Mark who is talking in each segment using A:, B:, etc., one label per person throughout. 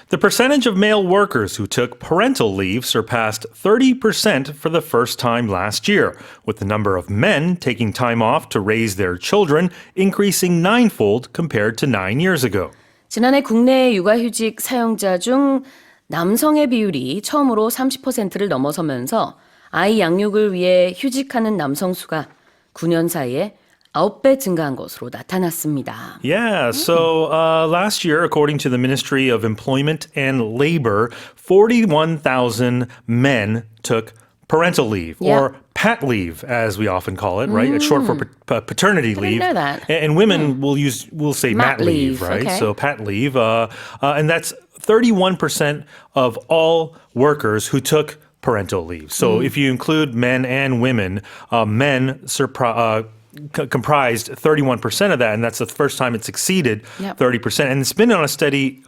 A: The percentage of male workers who took parental leave surpassed 30% for the first time last year, with the number of men taking time off to raise their children increasing ninefold compared to 9 years ago.
B: 지난해 국내 육아휴직 사용자 중 남성의 비율이 처음으로 30%를 넘어서면서 아이 양육을 위해 휴직하는 남성 수가 9년 사이에 9배 증가한 것으로 나타났습니다.
A: Yeah, so last year, according to the Ministry of Employment and Labor, 41,000 men took parental leave, or pat leave, as we often call it, right? It's short for paternity leave.
B: I didn't know that.
A: And women will say mat leave, right?
B: Okay.
A: So pat leave, and that's 31% of all workers who took parental leave. So if you include men and women, men comprised 31% of that, and that's the first time it's exceeded 30%. And it's been on a steady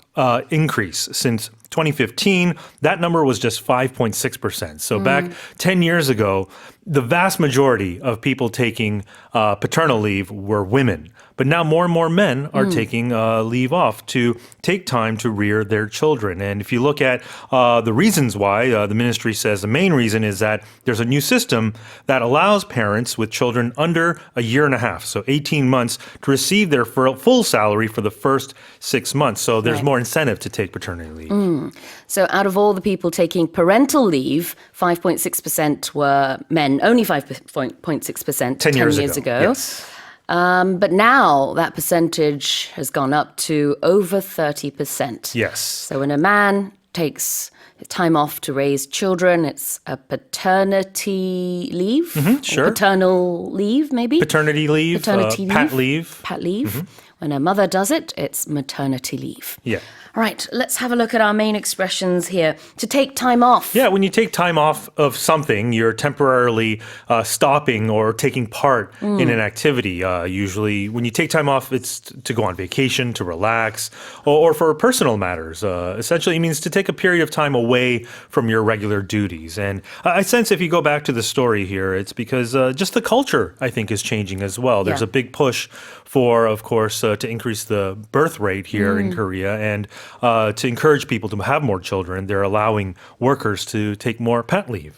A: increase since 2015. That number was just 5.6%. So back 10 years ago, the vast majority of people taking paternal leave were women. But now more and more men are taking leave off to take time to rear their children. And if you look at the reasons why, the ministry says the main reason is that there's a new system that allows parents with children under a year and a half, so 18 months, to receive their full salary for the first 6 months. So there's more incentive to take paternity leave.
B: So out of all the people taking parental leave, 5.6% were men, only 5.6%
A: 10 years
B: ago.
A: Yes.
B: But now that percentage has gone up to over 30%.
A: Yes.
B: So when a man takes time off to raise children, it's a paternity leave.
A: Sure.
B: Or paternal leave, maybe.
A: Paternity leave, pat leave.
B: Pat leave. When a mother does it, it's maternity leave.
A: Yeah.
B: All right, let's have a look at our main expressions here. To take time off.
A: Yeah, when you take time off of something, you're temporarily stopping or taking part in an activity. Usually, when you take time off, it's to go on vacation, to relax, or for personal matters. Essentially, it means to take a period of time away from your regular duties. And I sense if you go back to the story here, it's because just the culture, I think, is changing as well. There's a big push for, of course, to increase the birth rate here in Korea and to encourage people to have more children. They're allowing workers to take more pat leave.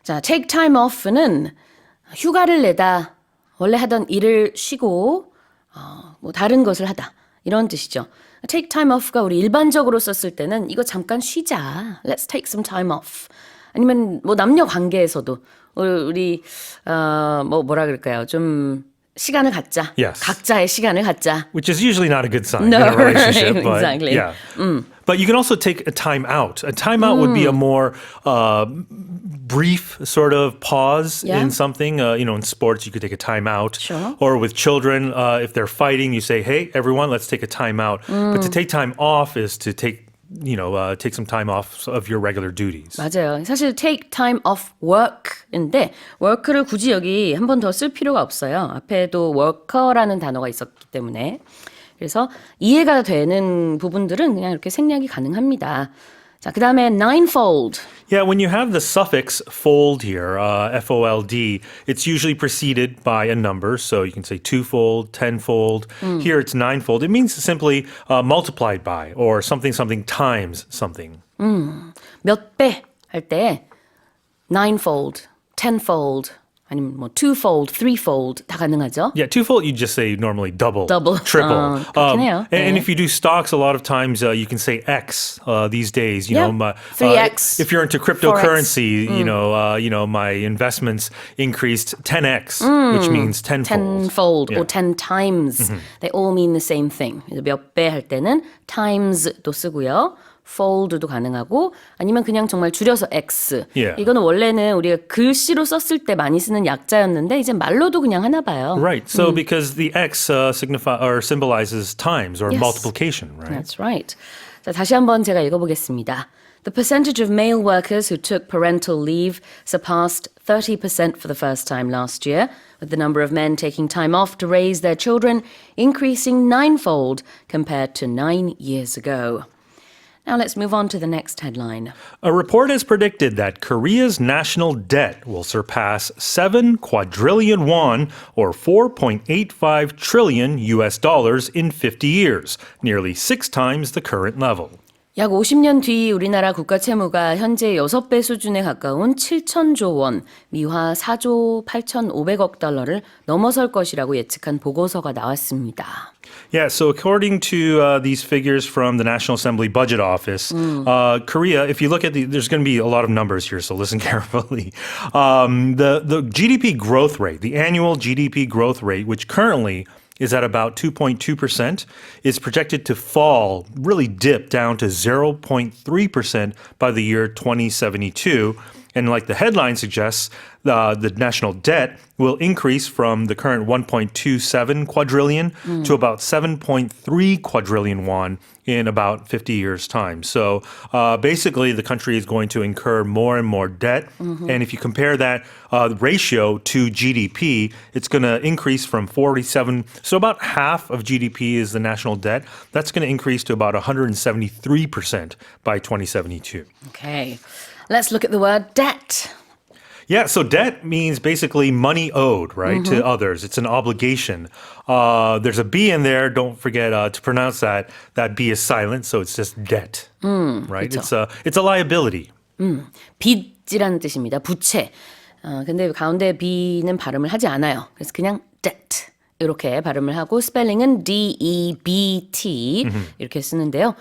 B: 자, take time off는 휴가를 내다, 원래 하던 일을 쉬고 뭐 다른 것을 하다 이런 뜻이죠. take time off가 우리 일반적으로 썼을 때는 이거 잠깐 쉬자. Let's take some time off. 아니면 뭐 남녀 관계에서도 우리 뭐라 그럴까요? 좀 시간을 갖자.
A: Yes.
B: 각자의 시간을 갖자.
A: Which is usually not a good sign
B: No,
A: in a relationship. But,
B: exactly.
A: Yeah. But you can also take a time out. A time out would be a more brief sort of pause in something. In sports, you could take a time out.
B: Sure.
A: Or with children, if they're fighting, you say, hey, everyone, let's take a time out. But to take time off is to take some time off of your regular duties.
B: 맞아요. 사실 take time off work인데 work를 굳이 여기 한 번 더 쓸 필요가 없어요. 앞에도 worker라는 단어가 있었기 때문에. 그래서 이해가 되는 부분들은 그냥 이렇게 생략이 가능합니다. 자, 그 다음에 ninefold.
A: Yeah, when you have the suffix fold here, F-O-L-D, it's usually preceded by a number. So you can say twofold, tenfold. Here it's ninefold. It means simply multiplied by or something times something.
B: 몇 배 할 때 ninefold, tenfold, 아니면 뭐 twofold, threefold 다 가능하죠.
A: Yeah, twofold you just say normally double, triple.
B: 그렇긴 해요.
A: And if you do stocks, a lot of times you can say X these days. You know,
B: 3X.
A: If you're into cryptocurrency, my investments increased 10X, which means tenfold.
B: tenfold or 10 times. They all mean the same thing. 몇 배 할 때는 times도 쓰고요. fold도 가능하고 아니면 그냥 정말 줄여서 X.
A: Yeah.
B: 이거는 원래는 우리가 글씨로 썼을 때 많이 쓰는 약자였는데 이제 말로도 그냥 하나 봐요.
A: Right. So because the X symbolizes times or multiplication, right?
B: That's right. 자, 다시 한번 제가 읽어보겠습니다. The percentage of male workers who took parental leave surpassed 30% for the first time last year, with the number of men taking time off to raise their children increasing ninefold compared to 9 years ago. Now let's move on to the next headline.
A: A report has predicted that Korea's national debt will surpass 7 quadrillion won or 4.85 trillion US dollars in 50 years, nearly 6 times the current level.
B: 약 50년 뒤 우리나라 국가 채무가 현재 6배 수준에 가까운 7천조 원, 미화 4조 8,500억 달러를 넘어설 것이라고 예측한 보고서가 나왔습니다.
A: Yeah, so according to these figures from the National Assembly Budget Office, Korea, if you look at there's going to be a lot of numbers here, so listen carefully. The GDP growth rate, the annual GDP growth rate, which currently is at about 2.2%, is projected to fall, really dip down to 0.3% by the year 2072. And like the headline suggests, the national debt will increase from the current 1.27 quadrillion to about 7.3 quadrillion won in about 50 years' time. So basically, the country is going to incur more and more debt. And if you compare that ratio to GDP, it's going to increase from 47. So about half of GDP is the national debt. That's going to increase to about 173% by 2072.
B: Okay, let's look at the word debt.
A: Yeah, so debt means basically money owed, right, to others. It's an obligation. There's a B in there. Don't forget to pronounce that. That B is silent, so it's just debt, right?
B: 그쵸.
A: It's a liability.
B: 빚이라는 뜻입니다. 부채. 근데 가운데 B는 발음을 하지 않아요. 그래서 그냥 debt 이렇게 발음을 하고 스펠링은 D-E-B-T 이렇게 쓰는데요.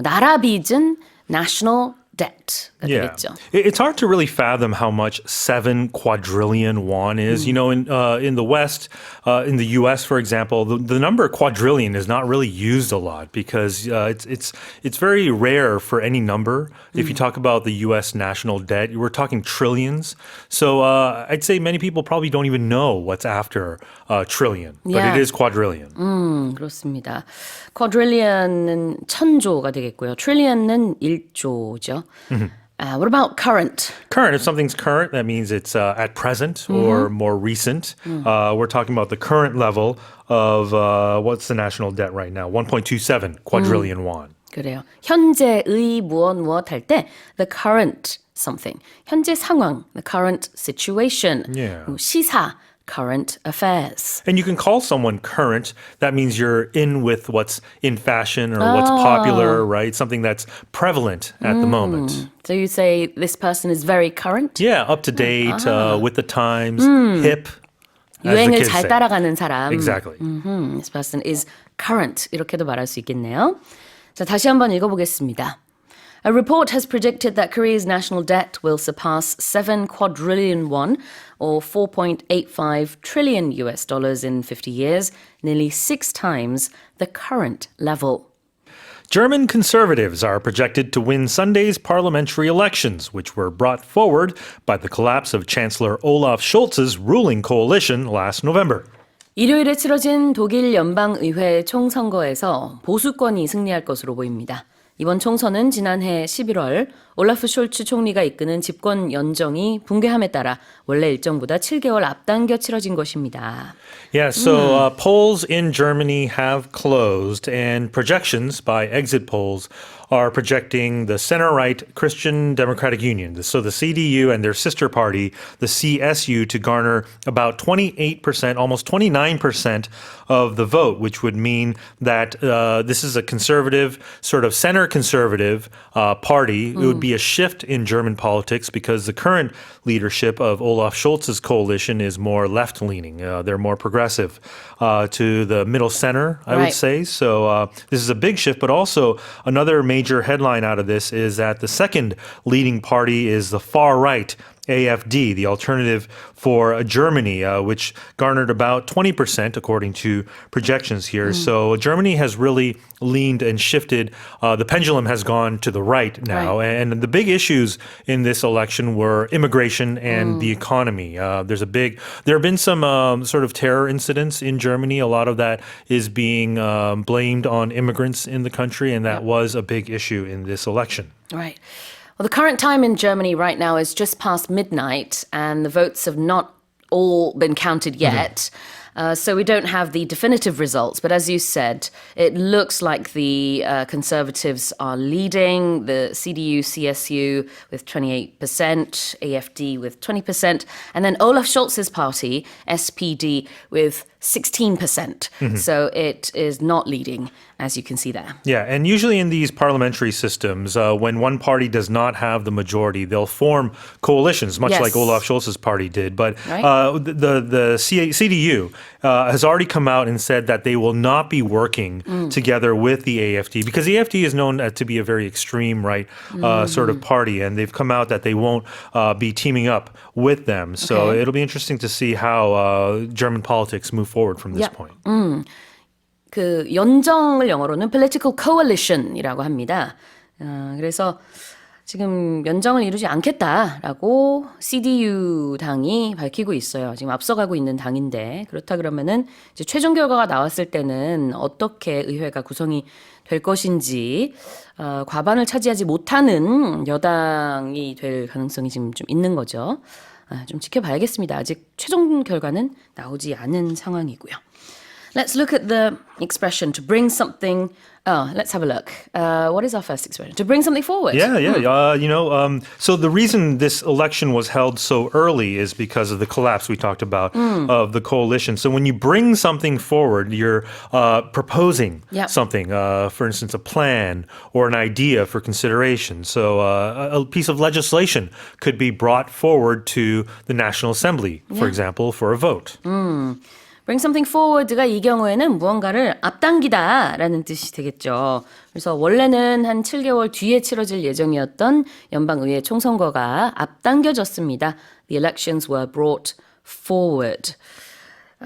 B: 나라 빚은 national debt가 되겠죠.
A: It's hard to really fathom how much 7 quadrillion won is. You know, in the West, in the U.S., for example, the number quadrillion is not really used a lot because it's very rare for any number. If you talk about the U.S. national debt, we're talking trillions. So I'd say many people probably don't even know what's after trillion, but
B: Yeah.
A: it is quadrillion.
B: 그렇습니다. quadrillion은 천조가 되겠고요. trillion은 1조죠. What about current?
A: Current, if something's current, that means it's at present or more recent. We're talking about the current level of what's the national debt right now? 1.27 quadrillion won.
B: 그래요. 현재의 무엇 할 때 the current something. 현재 상황, the current situation.
A: Yeah.
B: 시사, current affairs.
A: And you can call someone current. That means you're in with what's in fashion or what's popular, right? Something that's prevalent at the moment.
B: So you say this person is very current?
A: Yeah, up to date, with the times, hip. as the
B: 유행을
A: kids
B: 잘
A: say.
B: 따라가는 사람.
A: Exactly.
B: This person is current. 이렇게도 말할 수 있겠네요. 자, 다시 한번 읽어보겠습니다. A report has predicted that Korea's national debt will surpass 7 quadrillion won, or 4.85 trillion US dollars in 50 years, nearly 6 times the current level.
A: German conservatives are projected to win Sunday's parliamentary elections, which were brought forward by the collapse of Chancellor Olaf Scholz's ruling coalition last November.
B: 일요일에 치러진 독일 연방의회 총선거에서 보수권이 승리할 것으로 보입니다. 이번 총선은 지난해 11월 올라프 숄츠 총리가 이끄는 집권 연정이 붕괴함에 따라 원래 일정보다 7개월 앞당겨 치러진 것입니다.
A: Yeah, so polls in Germany have closed, and projections by exit polls are projecting the center-right Christian Democratic Union, so the CDU and their sister party, the CSU, to garner about 28%, almost 29% of the vote, which would mean that this is a conservative, sort of center-conservative party. It would be a shift in German politics because the current leadership of Olaf Scholz's coalition is more left-leaning. They're more progressive to the middle center, I would
B: Right.
A: say. So this is a big shift, but also another major headline out of this is that the second leading party is the far right, AFD, the Alternative for Germany, which garnered about 20% according to projections here. So Germany has really leaned and shifted. The pendulum has gone to the right now.
B: Right.
A: And the big issues in this election were immigration and the economy. There have been some sort of terror incidents in Germany. A lot of that is being blamed on immigrants in the country, and that was a big issue in this election.
B: Right. Well, the current time in Germany right now is just past midnight, and the votes have not all been counted yet. So we don't have the definitive results. But as you said, it looks like the Conservatives are leading, the CDU, CSU with 28%, AFD with 20%, and then Olaf Scholz's party, SPD, with 16%. So it is not leading, as you can see there.
A: Yeah, and usually in these parliamentary systems, when one party does not have the majority, they'll form coalitions, much
B: Yes.
A: like Olaf Scholz's party did. But
B: Right.
A: the CDU has already come out and said that they will not be working together with the AFD because the AFD is known to be a very extreme right sort of party, and they've come out that they won't be teaming up with them. So
B: Okay.
A: it'll be interesting to see how German politics move forward from this
B: Yeah.
A: point.
B: 그 연정을 영어로는 political coalition이라고 합니다. 그래서 지금 연정을 이루지 않겠다라고 CDU 당이 밝히고 있어요. 지금 앞서가고 있는 당인데 그렇다 그러면은 이제 최종 결과가 나왔을 때는 어떻게 의회가 구성이 될 것인지 과반을 차지하지 못하는 여당이 될 가능성이 지금 좀 있는 거죠. 좀 지켜봐야겠습니다. 아직 최종 결과는 나오지 않은 상황이고요. Let's look at the expression to bring something. Oh, let's have a look. What is our first expression? To bring something forward.
A: Yeah. So the reason this election was held so early is because of the collapse we talked about of the coalition. So when you bring something forward, you're proposing
B: Yep.
A: something, for instance, a plan or an idea for consideration. So a piece of legislation could be brought forward to the National Assembly, for example, for a vote.
B: Bring something forward가 이 경우에는 무언가를 앞당기다라는 뜻이 되겠죠. 그래서 원래는 한 7개월 뒤에 치러질 예정이었던 연방의회 총선거가 앞당겨졌습니다. The elections were brought forward.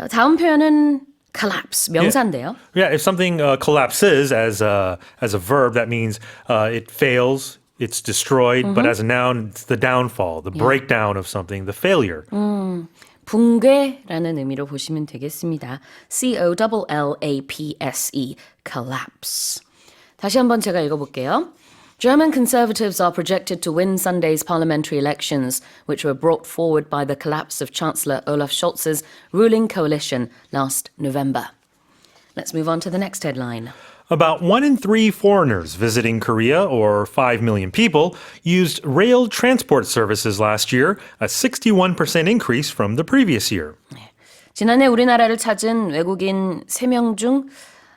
B: 다음 표현은 collapse, 명사인데요.
A: Yeah, if something collapses as a verb, that means it fails, it's destroyed. But as a noun, it's the downfall, the breakdown of something, the failure.
B: 붕괴라는 의미로 보시면 되겠습니다. collapse, collapse. 다시 한번 제가 읽어볼게요. German conservatives are projected to win Sunday's parliamentary elections, which were brought forward by the collapse of Chancellor Olaf Scholz's ruling coalition last November. Let's move on to the next headline.
A: About 1 in 3 foreigners visiting Korea, or 5 million people, used rail transport services last year, a 61% increase from the previous year.
B: 지난해 우리나라를 찾은 외국인 3명 중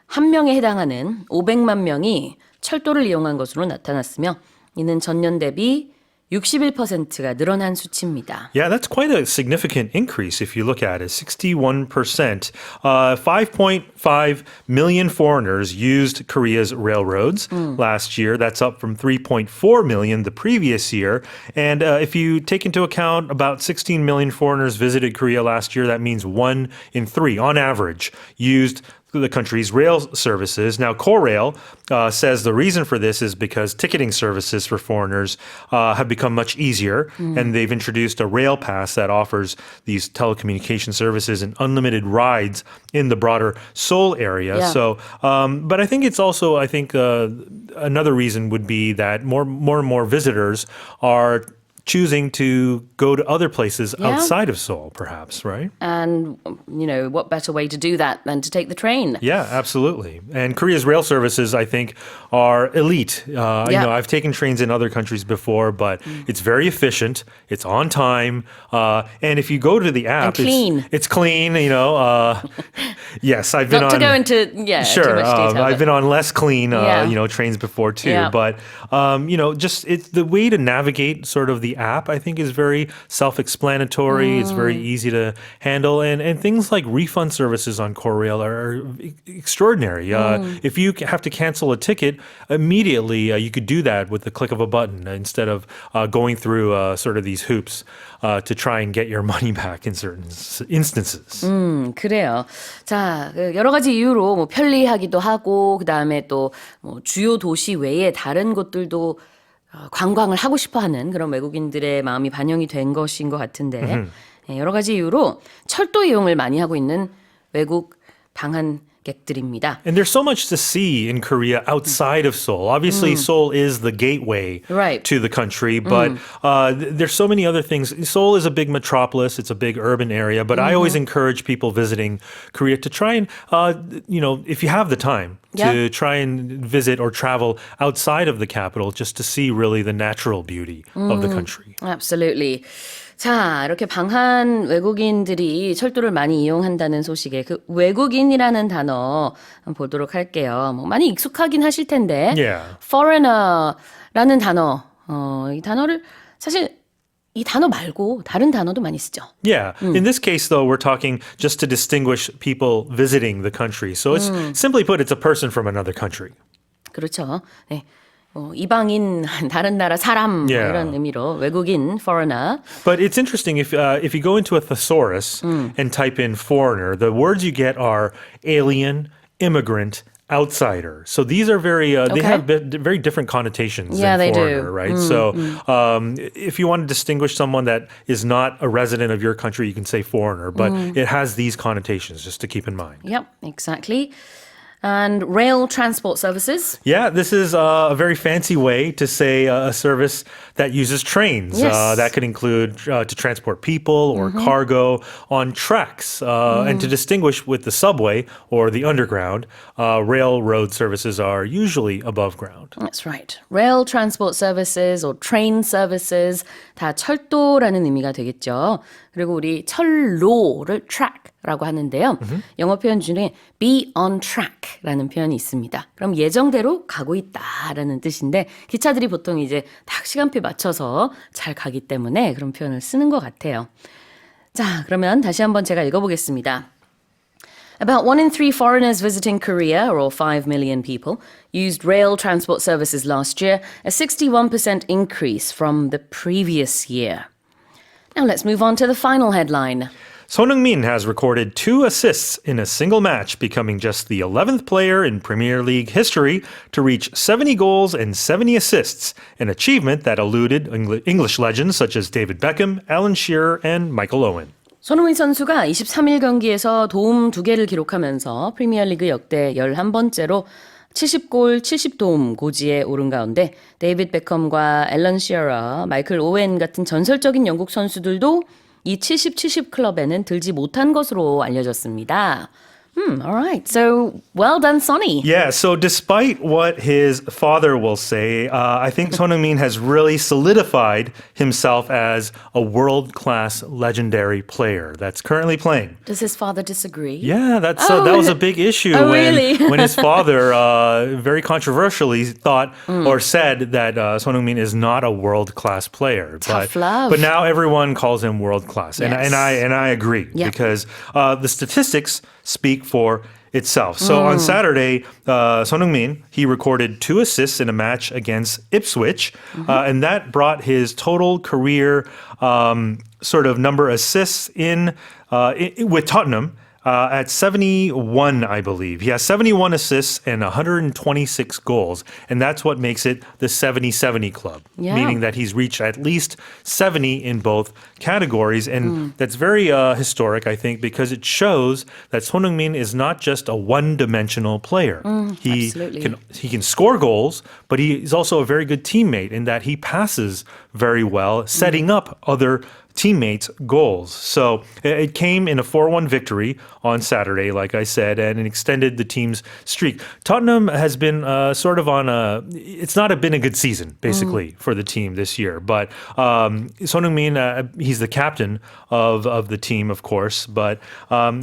B: 1명에 해당하는 500만 명이 철도를 이용한 것으로 나타났으며 이는 전년 대비 61%가 늘어난 수치입니다.
A: Yeah, that's quite a significant increase if you look at it. 61%. 5.5 million foreigners used Korea's railroads last year. That's up from 3.4 million the previous year. And if you take into account about 16 million foreigners visited Korea last year, that means 1 in 3, on average, used the country's rail services. Now, Korail says the reason for this is because ticketing services for foreigners have become much easier, and they've introduced a rail pass that offers these telecommunication services and unlimited rides in the broader Seoul area.
B: Yeah.
A: So, but I think it's also, another reason would be that more and more visitors are choosing to go to other places outside of Seoul, perhaps, right?
B: And, what better way to do that than to take the train?
A: Yeah, absolutely. And Korea's rail services, I think, are elite. I've taken trains in other countries before, but it's very efficient. It's on time. And if you go to the app,
B: And clean.
A: It's clean, Yes, I've been
B: Not
A: on...
B: to go into,
A: Sure,
B: too much detail.
A: I've been on less clean,
B: Yeah.
A: trains before too.
B: Yeah.
A: But just it's the way to navigate sort of the app. I think is very self-explanatory. It's very easy to handle, and things like refund services on Korail are extraordinary. If you have to cancel a ticket immediately, you could do that with the click of a button instead of going through sort of these hoops to try and get your money back in certain instances.
B: 그래요. 자, 여러 가지 이유로 뭐 편리하기도 하고 그다음에 또 뭐 주요 도시 외에 다른 곳들도 관광을 하고 싶어하는 그런 외국인들의 마음이 반영이 된 것인 것 같은데 여러 가지 이유로 철도 이용을 많이 하고 있는 외국 방한객들입니다.
A: And there's so much to see in Korea outside of Seoul. Obviously, Seoul is the gateway
B: Right.
A: to the country, but there's so many other things. Seoul is a big metropolis. It's a big urban area, but I always encourage people visiting Korea to try and, if you have the time, to try and visit or travel outside of the capital just to see really the natural beauty of the country.
B: Absolutely. 자, 이렇게 방한 외국인들이 철도를 많이 이용한다는 소식에 그 외국인이라는 단어 한번 보도록 할게요. 뭐 많이 익숙하긴 하실 텐데.
A: Yeah.
B: foreigner라는 단어. 이 단어를 사실 이 단어 말고 다른 단어도 많이 쓰죠.
A: Yeah. In this case, though, we're talking just to distinguish people visiting the country. So it's simply put, it's a person from another country.
B: 그렇죠. 네. 이방인, 다른 나라 사람 뭐
A: Yeah.
B: 이런 의미로 외국인, foreigner.
A: But it's interesting if you go into a thesaurus and type in foreigner, the words you get are alien, immigrant, outsider. So these are very they
B: Okay.
A: have very different connotations
B: Yeah,
A: than
B: they do.
A: foreigner, right? So if you want to distinguish someone that is not a resident of your country, you can say foreigner, but it has these connotations just to keep in mind.
B: Yep, exactly. And rail transport services.
A: Yeah, this is a very fancy way to say a service that uses trains.
B: Yes.
A: That could include to transport people or cargo on tracks. And to distinguish with the subway or the underground, railroad services are usually above ground.
B: That's right. Rail transport services or train services 다 철도라는 의미가 되겠죠. 그리고 우리 철로를 track라고 하는데요. 영어 표현 중에 be on track라는 표현이 있습니다. 그럼 예정대로 가고 있다라는 뜻인데 기차들이 보통 이제 딱 시간표에 맞춰서 잘 가기 때문에 그런 표현을 쓰는 것 같아요. 자, 그러면 다시 한번 제가 읽어보겠습니다. About 1 in 3 foreigners visiting Korea, or 5 million people, used rail transport services last year, a 61% increase from the previous year. Now let's move on to the final headline.
A: Son Heung-min has recorded 2 assists in a single match, becoming just the 11th player in Premier League history to reach 70 goals and 70 assists, an achievement that eluded English legends such as David Beckham, Alan Shearer, and Michael Owen.
B: 손흥민 선수가 23일 경기에서 도움 2개를 기록하면서 프리미어리그 역대 11번째로 70골 70도움 고지에 오른 가운데 데이빗 베컴과 앨런 시어러, 마이클 오웬 같은 전설적인 영국 선수들도 이 70-70 클럽에는 들지 못한 것으로 알려졌습니다. All right. So, well done, Sonny.
A: Yeah, so despite what his father will say, I think Son Heung-min has really solidified himself as a world-class legendary player that's currently playing.
B: Does his father disagree?
A: Yeah, that was a big issue
B: Oh,
A: when,
B: really?
A: when his father very controversially thought or said that Son Heung-min is not a world-class player.
B: Tough love.
A: But now everyone calls him world-class, and
B: Yes.
A: I agree
B: Yeah.
A: because the statistics speak for itself. So on Saturday, Son Heung-min, he recorded 2 assists in a match against Ipswich, and that brought his total career sort of number of assists with Tottenham at 71, I believe. He has 71 assists and 126 goals, and that's what makes it the 70-70 club,
B: Yeah.
A: meaning that he's reached at least 70 in both categories, and that's very historic, I think, because it shows that Son Heung-min is not just a one-dimensional player.
B: Absolutely.
A: He can score goals, but he is also a very good teammate in that he passes very well, setting up other teammates' goals. So it came in a 4-1 victory on Saturday, like I said, and it extended the team's streak. Tottenham has been sort of on it's not been a good season, basically, for the team this year. But Son Heung-min, he's the captain of the team, of course, but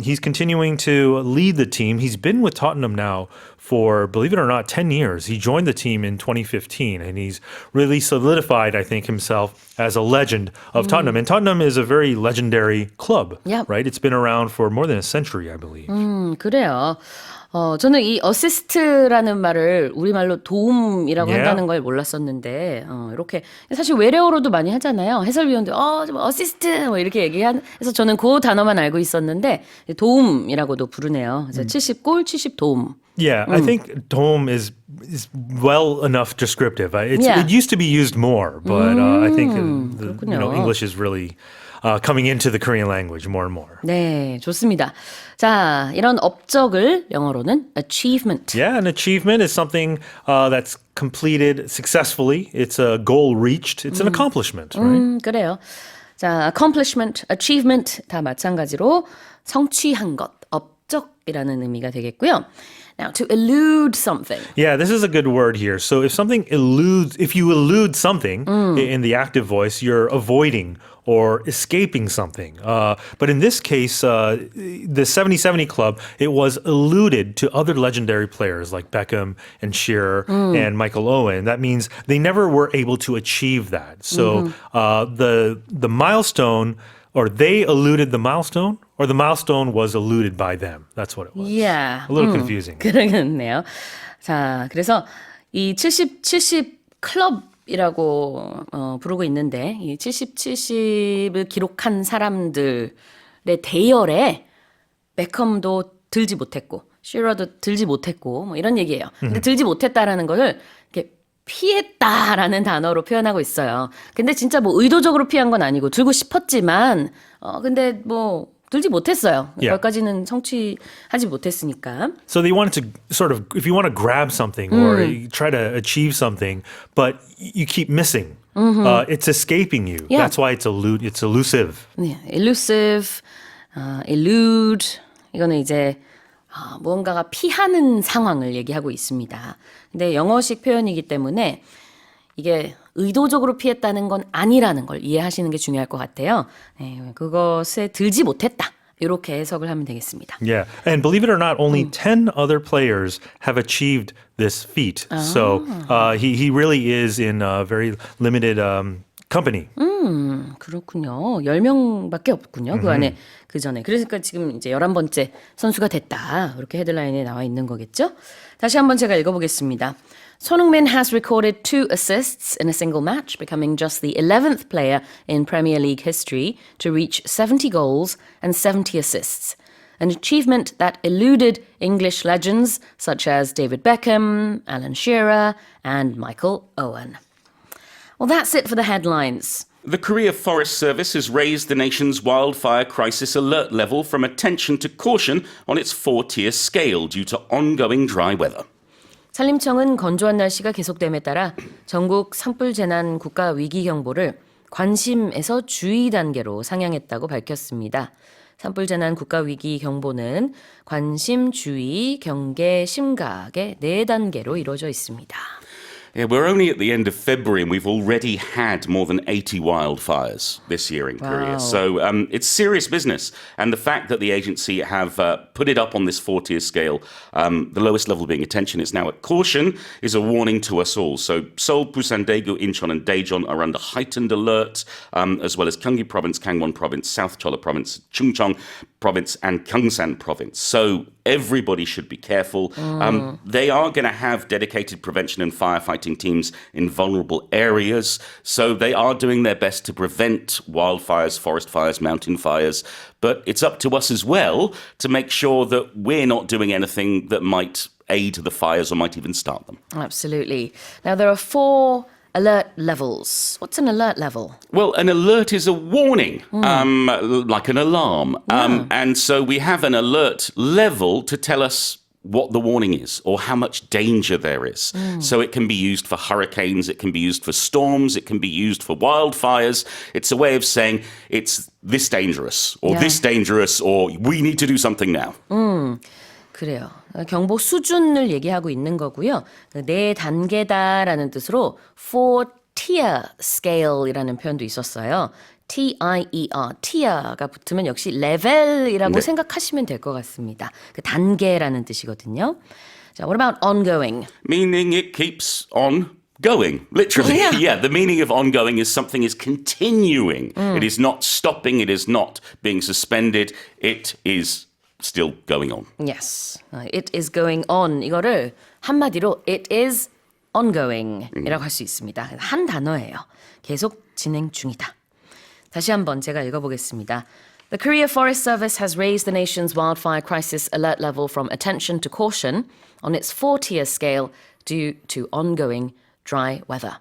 A: he's continuing to lead the team. He's been with Tottenham now for, believe it or not, 10 years. He joined the team in 2015, and he's really solidified, I think, himself as a legend of Tottenham. And Tottenham is a very legendary club,
B: Yep.
A: right? It's been around for more than a century, I believe.
B: 그래요. 저는 이 어시스트라는 말을 우리말로 도움이라고
A: Yeah.
B: 한다는 걸 몰랐었는데, 이렇게, 사실 외래어로도 많이 하잖아요. 해설위원들, 좀 어시스트, 뭐 이렇게 해서 저는 그 단어만 알고 있었는데, 도움이라고도 부르네요. 그래서 70골, 70도움.
A: Yeah, I think dome is well enough descriptive.
B: Yeah.
A: It used to be used more, but I think
B: 그렇군요.
A: English is really coming into the Korean language more and more.
B: 네, 좋습니다. 자, 이런 업적을 영어로는 achievement.
A: Yeah, an achievement is something that's completed successfully. It's a goal reached. It's an accomplishment, right?
B: 그래요. 자, accomplishment, achievement 다 마찬가지로 성취한 것, 업적이라는 의미가 되겠고요. Now, to elude something.
A: Yeah, this is a good word here. So if you elude something in the active voice, you're avoiding or escaping something. But in this case, the 70-70 Club, it was eluded to other legendary players like Beckham and Shearer and Michael Owen. That means they never were able to achieve that. So the milestone, or they eluded the milestone, or the milestone was eluded by them. That's what it was.
B: Yeah.
A: A little confusing.
B: 그러겠네요. 자, 그래서 이 70 클럽이라고 부르고 있는데 이 70을 기록한 사람들의 대열에 베컴도 들지 못했고 쉬러도 들지 못했고 뭐 이런 얘기예요. 근데 들지 못했다라는 거를 이렇게 피했다라는 단어로 표현하고 있어요. 근데 진짜 뭐 의도적으로 피한 건 아니고 들고 싶었지만 근데 뭐 들지 못했어요.
A: Yeah.
B: 거기까지는 성취하지 못했으니까.
A: So they wanted to sort of, if you want to grab something or you try to achieve something, but you keep missing, it's escaping you.
B: Yeah.
A: That's why it's elusive.
B: 네, elusive, elude 이거는 이제 무언가가 피하는 상황을 얘기하고 있습니다. 근데 영어식 표현이기 때문에 이게 의도적으로 피했다는 건 아니라는 걸 이해하시는 게 중요할 것 같아요. 네, 그것에 들지 못했다. 이렇게 해석을 하면 되겠습니다.
A: Yeah. And believe it or not, only 10 other players have achieved this feat. So he really is in a very limited company.
B: 그렇군요. 10명밖에 없군요. 그 안에 그 전에. 그러니까 지금 이제 11번째 선수가 됐다. 이렇게 헤드라인에 나와 있는 거겠죠? 다시 한번 제가 읽어보겠습니다. 손흥민 has recorded 2 assists in a single match, becoming just the 11th player in Premier League history to reach 70 goals and 70 assists. An achievement that eluded English legends such as David Beckham, Alan Shearer, and Michael Owen. Well, that's it for the headlines.
C: The Korea Forest Service has raised the nation's wildfire crisis alert level from attention to caution on its 4-tier scale due to ongoing dry weather.
B: 산림청은 건조한 날씨가 계속됨에 따라 전국 산불 재난 국가 위기 경보를 관심에서 주의 단계로 상향했다고 밝혔습니다. 산불 재난 국가 위기 경보는 관심, 주의, 경계, 심각의 4단계로 이루어져 있습니다.
C: Yeah, we're only at the end of February and we've already had more than 80 wildfires this year in Korea. So it's serious business. And the fact that the agency have put it up on this 4-tier scale, the lowest level being attention, is now at caution, is a warning to us all. So Seoul, Busan, Daegu, Incheon and Daejeon are under heightened alert, as well as Gyeonggi Province, Gangwon Province, South Cholla Province, Chungcheong Province and Gyeongsang Province. So everybody should be careful. They are going to have dedicated prevention and firefighting teams in vulnerable areas. So they are doing their best to prevent wildfires, forest fires, mountain fires. But it's up to us as well to make sure that we're not doing anything that might aid the fires or might even start them.
B: Absolutely. Now, there are 4 alert levels. What's an alert level?
C: Well, an alert is a warning, like an alarm. And so we have an alert level to tell us what the warning is or how much danger there is. So it can be used for hurricanes, it can be used for storms, it can be used for wildfires. It's a way of saying it's this dangerous or this dangerous or we need to do something now.
B: 그래요. 경보 수준을 얘기하고 있는 거고요. 4단계다라는 뜻으로 4-tier scale이라는 표현도 있었어요. T-I-E-R, tier가 붙으면 역시 레벨이라고 생각하시면 될 것 같습니다. 그 단계라는 뜻이거든요. 자, what about ongoing?
C: Meaning it keeps on going, literally. Yeah, the meaning of ongoing is something is continuing. It is not stopping, it is not being suspended, it is still going on.
B: Yes, it is going on. 이거를 한마디로 it is ongoing 이라고 할 수 있습니다. 한 단어예요. 계속 진행 중이다. 다시 한번 제가 읽어보겠습니다. The Korea Forest Service has raised the nation's wildfire crisis alert level from attention to caution on its 4-tier scale due to ongoing dry weather.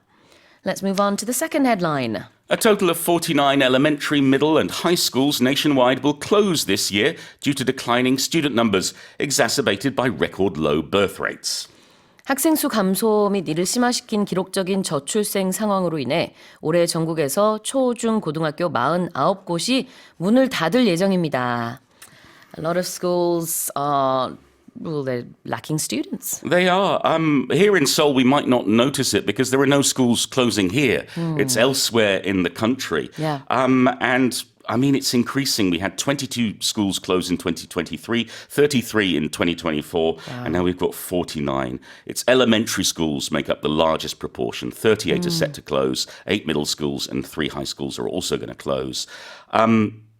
B: Let's move on to the second headline.
C: A total of 49 elementary, middle and high schools nationwide will close this year due to declining student numbers, exacerbated by record low birth rates.
B: 학생 수 감소 및 이를 심화시킨 기록적인 저출생 상황으로 인해 올해 전국에서 초, 중, 고등학교 49곳이 문을 닫을 예정입니다. A lot of schools are well, they're lacking students.
C: They are. Here in Seoul, we might not notice it because there are no schools closing here. It's elsewhere in the country.
B: Yeah.
C: And I mean, it's increasing. We had 22 schools close in 2023, 33 in 2024, and now we've got 49. It's elementary schools make up the largest proportion. 38 are set to close. 8 middle schools and 3 high schools are also going to close.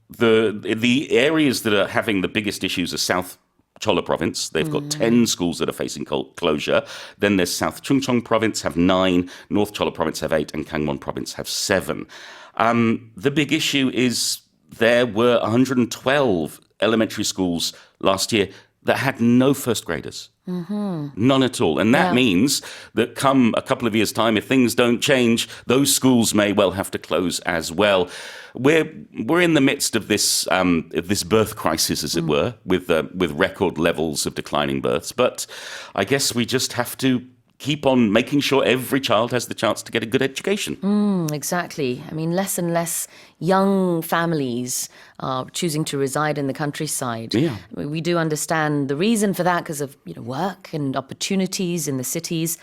C: The areas that are having the biggest issues are South Cholla province. They've got 10 schools that are facing closure. Then there's South Chungcheong province have 9, North Cholla province have 8, and Gangwon province have 7. The big issue is there were 112 elementary schools last year that had no first graders. None at all. And that means that come a couple of years' time, if things don't change, those schools may well have to close as well. We're in the midst of this birth crisis, as it were, with record levels of declining births. But I guess we just have to keep on making sure every child has the chance to get a good education.
B: Exactly. I mean, less and less young families are choosing to reside in the countryside.
C: Yeah.
B: I mean, we do understand the reason for that because of work and opportunities in the cities.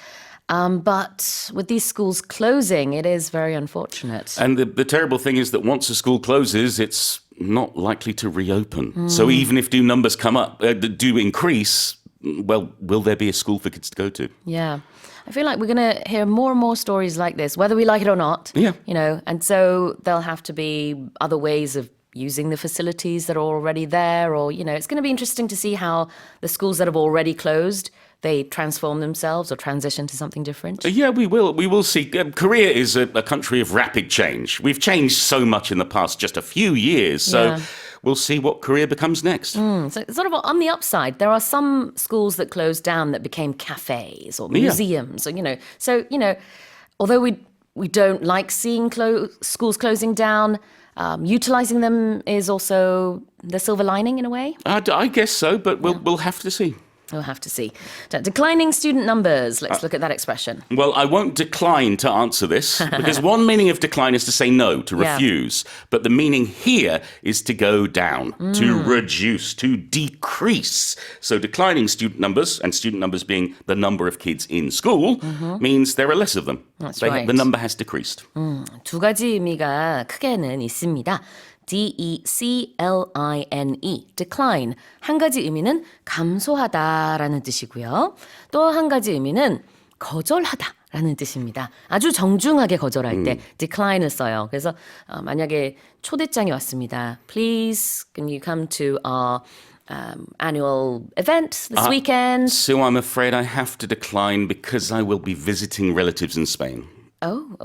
B: But with these schools closing, it is very unfortunate.
C: And the terrible thing is that once a school closes, it's not likely to reopen. So even if numbers come up, do increase, well, will there be a school for kids to go to?
B: Yeah. I feel like we're going to hear more and more stories like this, whether we like it or not.
C: Yeah.
B: And so there'll have to be other ways of using the facilities that are already there, or, it's going to be interesting to see how the schools that have already closed, they transform themselves or transition to something different.
C: Yeah, we will. We will see. Korea is a country of rapid change. We've changed so much in the past just a few years. So we'll see what Korea becomes next.
B: So sort of on the upside, there are some schools that closed down that became cafes or museums, or, So, although we don't like seeing schools closing down, utilizing them is also the silver lining in a way.
C: I guess so, but we'll have to see.
B: We'll have to see. Declining student numbers. Let's look at that expression.
C: Well, I won't decline to answer this because one meaning of decline is to say no, to refuse. But the meaning here is to go down, to reduce, to decrease. So declining student numbers, and student numbers being the number of kids in school, means there are less of them.
B: That's right.
C: The number has decreased.
B: 두 가지 의미가 크게는 있습니다. decline, decline. 한 가지 의미는 감소하다라는 뜻이고요. 또 한 가지 의미는 거절하다라는 뜻입니다. 아주 정중하게 거절할 때 decline을 써요. 그래서 만약에 초대장이 왔습니다. Please, can you come to our annual event this weekend?
C: So I'm afraid I have to decline because I will be visiting relatives in Spain.
B: Oh,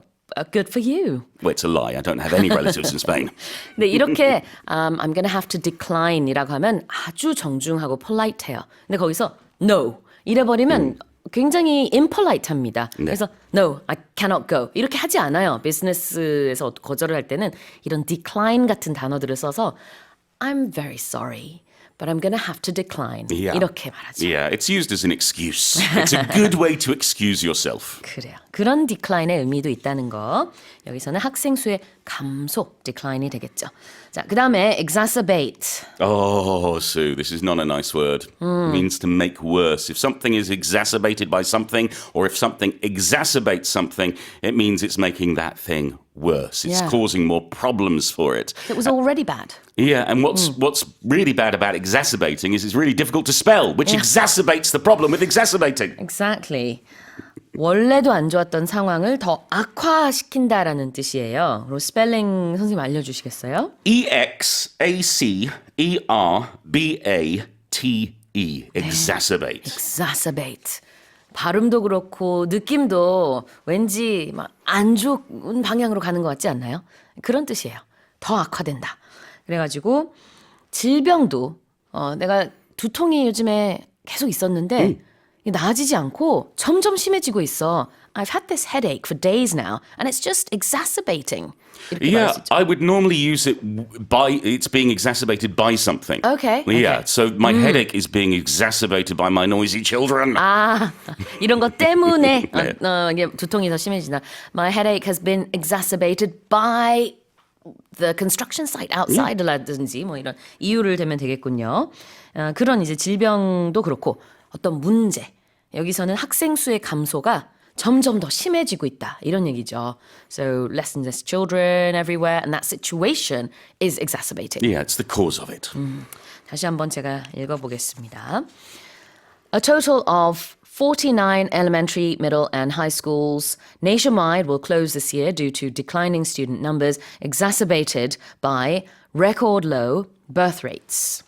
B: good for you.
C: Well, it's a lie. I don't have any relatives in Spain.
B: 네, 이렇게 I'm going to have to decline이라고 하면 아주 정중하고 polite해요. 근데 거기서 no 이래버리면 굉장히 impolite합니다.
C: 네.
B: 그래서 no, I cannot go 이렇게 하지 않아요. 비즈니스에서 거절을 할 때는 이런 decline 같은 단어들을 써서 I'm very sorry. But I'm going to have to decline. 이렇게 말하죠.
C: Yeah, it's used as an excuse. It's a good way to excuse yourself.
B: 그래요. 그런 decline의 의미도 있다는 거. 여기서는 학생 수의 감소, decline이 되겠죠. 자, 그 다음에 exacerbate.
C: Oh, Sue, this is not a nice word. It means to make worse. If something is exacerbated by something, or if something exacerbates something, it means it's making that thing worse. It's causing more problems for it.
B: It was already bad.
C: Yeah, and what's really bad about exacerbating is it's really difficult to spell, which exacerbates the problem with exacerbating.
B: Exactly. 원래도 안 좋았던 상황을 더 악화시킨다라는 뜻이에요. 그럼 스펠링 선생님 알려주시겠어요?
C: E-X-A-C-E-R-B-A-T-E. Exacerbate.
B: exacerbate. 발음도 그렇고 느낌도 왠지 막 안 좋은 방향으로 가는 것 같지 않나요? 그런 뜻이에요. 더 악화된다. 그래가지고 질병도 내가 두통이 요즘에 계속 있었는데 나아지지 않고 점점 심해지고 있어. I've had this headache for days now, and it's just exacerbating.
C: Yeah, I would normally use it by it's being exacerbated by something.
B: Okay.
C: Yeah, so my headache is being exacerbated by my noisy children.
B: 아, 이런 것 때문에 이게 두통이 더 심해진다. My headache has been exacerbated by the construction site outside라든지 뭐 이런 이유를 대면 되겠군요. 그런 이제 질병도 그렇고 어떤 문제. 여기서는 학생 수의 감소가 점점 더 심해지고 있다. 이런 얘기죠. So less and less children everywhere and that situation is exacerbating.
C: Yeah, it's the cause of it.
B: 다시 한번 제가 읽어보겠습니다. A total of 49 elementary, middle, and high schools nationwide will close this year due to declining student numbers exacerbated by record low birth rates.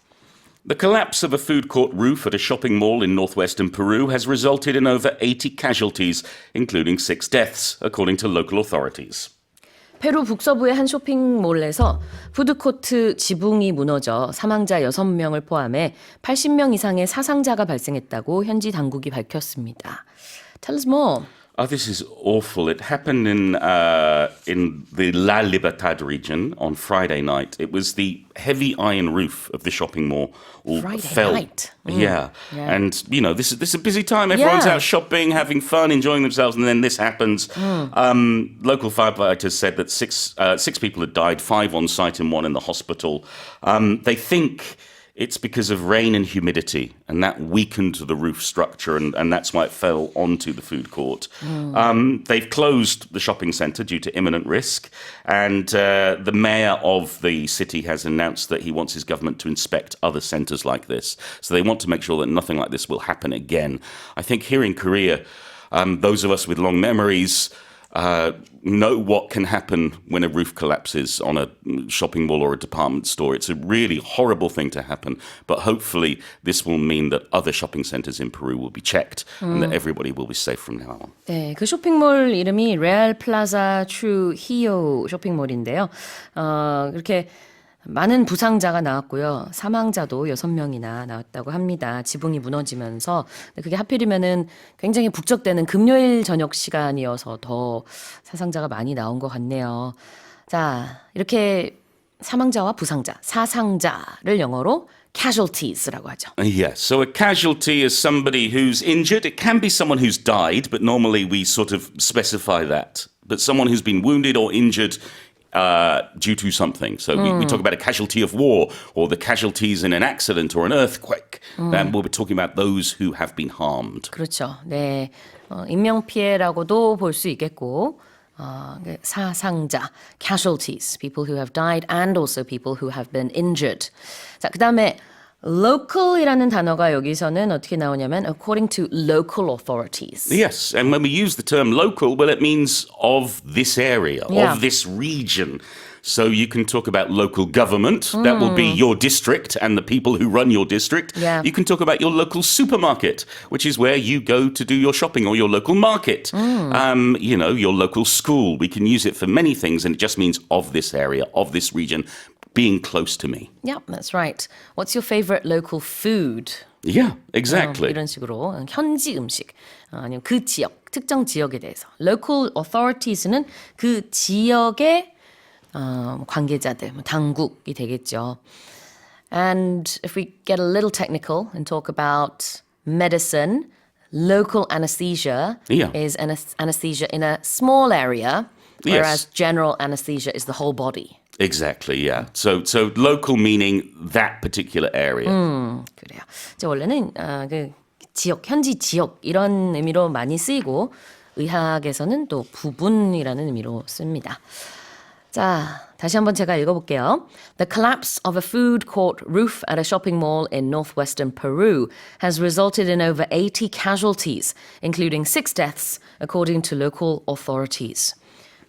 C: The collapse of a food court roof at a shopping mall in northwestern Peru has resulted in over 80 casualties, including 6 deaths, according to local authorities.
B: 페루 북서부의 한 쇼핑몰에서 푸드코트 지붕이 무너져 사망자 6명을 포함해 80명 이상의 사상자가 발생했다고 현지 당국이 밝혔습니다. Tell us more.
C: Oh, this is awful. It happened in the La Libertad region on Friday night. It was the heavy iron roof of the shopping mall all
B: Friday
C: fell.
B: night.
C: Yeah. And you know this is a busy time. Everyone's
B: Yeah.
C: out shopping, having fun, enjoying themselves, and then this happens. Local firefighters said that six people had died, 5 on site and 1 in the hospital. They think it's because of rain and humidity, and that weakened the roof structure, and that's why it fell onto the food court. They've closed the shopping centre due to imminent risk, and the mayor of the city has announced that he wants his government to inspect other centres like this. So they want to make sure that nothing like this will happen again. I think here in Korea, those of us with long memories know what can happen when a roof collapses on a shopping mall or a department store. It's a really horrible thing to happen, but hopefully this will mean that other shopping centres in Peru will be checked and that everybody will be safe from now on.
B: 네, 그 쇼핑몰 이름이 레알 플라자 트루 히어 쇼핑몰인데요. 이렇게 많은 부상자가 나왔고요. 사망자도 6명이나 나왔다고 합니다. 지붕이 무너지면서. 그게 하필이면은 굉장히 북적대는 금요일 저녁 시간이어서 더 사상자가 많이 나온 것 같네요. 자, 이렇게 사망자와 부상자, 사상자를 영어로 casualties라고 하죠.
C: Yes, so a casualty is somebody who's injured. It can be someone who's died, but normally we sort of specify that. But someone who's been wounded or injured due to something. So we talk about a casualty of war or the casualties in an accident or an earthquake. And we'll be talking about those who have been harmed.
B: 그렇죠. 네. 인명피해라고도 볼 수 있겠고, 사상자, casualties, people who have died and also people who have been injured. 자, 그 다음에 local이라는 단어가 여기서는 어떻게 나오냐면 according to local authorities.
C: Yes, and when we use the term local, well, it means of this area,
B: Yeah.
C: of this region. So you can talk about local government, that will be your district and the people who run your district.
B: Yeah.
C: You can talk about your local supermarket, which is where you go to do your shopping, or your local market. You know, your local school. We can use it for many things, and it just means of this area, of this region, being close to me.
B: Yep, that's right. What's your favorite local food?
C: Yeah, exactly.
B: 이런 식으로 현지 음식 아니면 그 지역, 특정 지역에 대해서 local authories는 그 지역의 관계자들, 당국이 되겠죠. And if we get a little technical and talk about medicine, local anesthesia
C: Yeah.
B: is an anesthesia in a small area, whereas
C: Yes.
B: general anesthesia is the whole body.
C: Exactly, yeah. So local meaning that particular area.
B: 그래요. 이제 원래는 그 지역, 현지 지역 이런 의미로 많이 쓰이고 의학에서는 또 부분이라는 의미로 씁니다. 자, 다시 한번 제가 읽어볼게요. The collapse of a food court roof at a shopping mall in northwestern Peru has resulted in over 80 casualties, including 6 deaths, according to local authorities.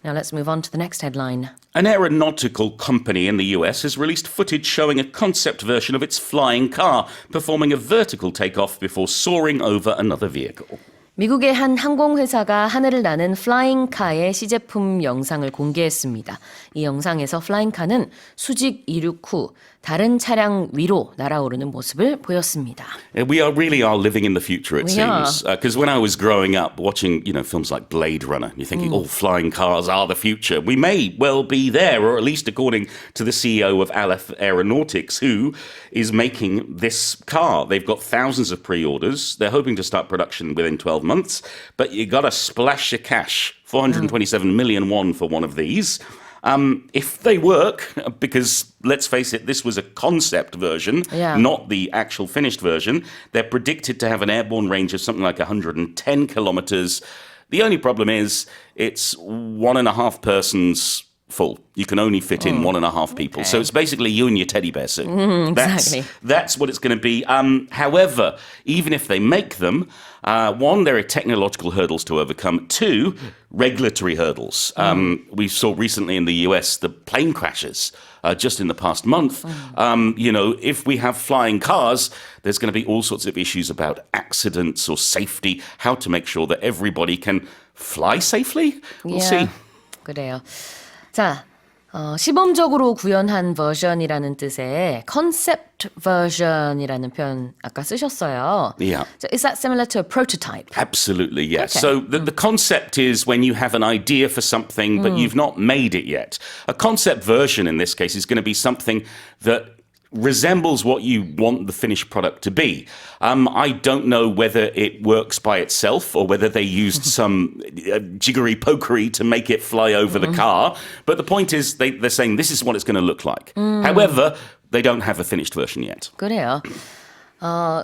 B: Now let's move on to the next headline.
C: An aeronautical company in the US has released footage showing a concept version of its flying car performing a vertical takeoff before soaring over another vehicle.
B: 미국의 한 항공회사가 하늘을 나는 플라잉카의 시제품 영상을 공개했습니다. 이 영상에서 플라잉카는 수직 이륙 후 다른 차량 위로 날아오르는 모습을 보였습니다.
C: We really are living in the future, it
B: We are.
C: seems. Because when I was growing up watching, films like Blade Runner, you're thinking, flying cars are the future. We may well be there, or at least according to the CEO of Aleph Aeronautics, who is making this car. They've got thousands of pre-orders. They're hoping to start production within 12 months. But you got to splash your cash, 427 million won for one of these. If they work, because let's face it, this was a concept version,
B: Yeah.
C: not the actual finished version, they're predicted to have an airborne range of something like 110 kilometers. The only problem is it's 1.5 persons full. You can only fit in 1.5 people. So it's basically you and your teddy bear suit.
B: exactly.
C: That's what it's going to be. However, even if they make them, one, there are technological hurdles to overcome. Two, regulatory hurdles. We saw recently in the US the plane crashes just in the past month. If we have flying cars, there's going to be all sorts of issues about accidents or safety, how to make sure that everybody can fly safely. We'll see.
B: 그래요. 자, 시범적으로 구현한 버전이라는 뜻의 concept version이라는 표현 아까 쓰셨어요.
C: Yeah.
B: So is that similar to a prototype?
C: Absolutely, yes.
B: Okay.
C: So the concept is when you have an idea for something, but you've not made it yet. A concept version in this case is going to be something that resembles what you want the finished product to be. I don't know whether it works by itself or whether they used some jiggery-pokery to make it fly over the car. But the point is they're saying this is what it's going to look like. However, they don't have a finished version yet.
B: 그래요.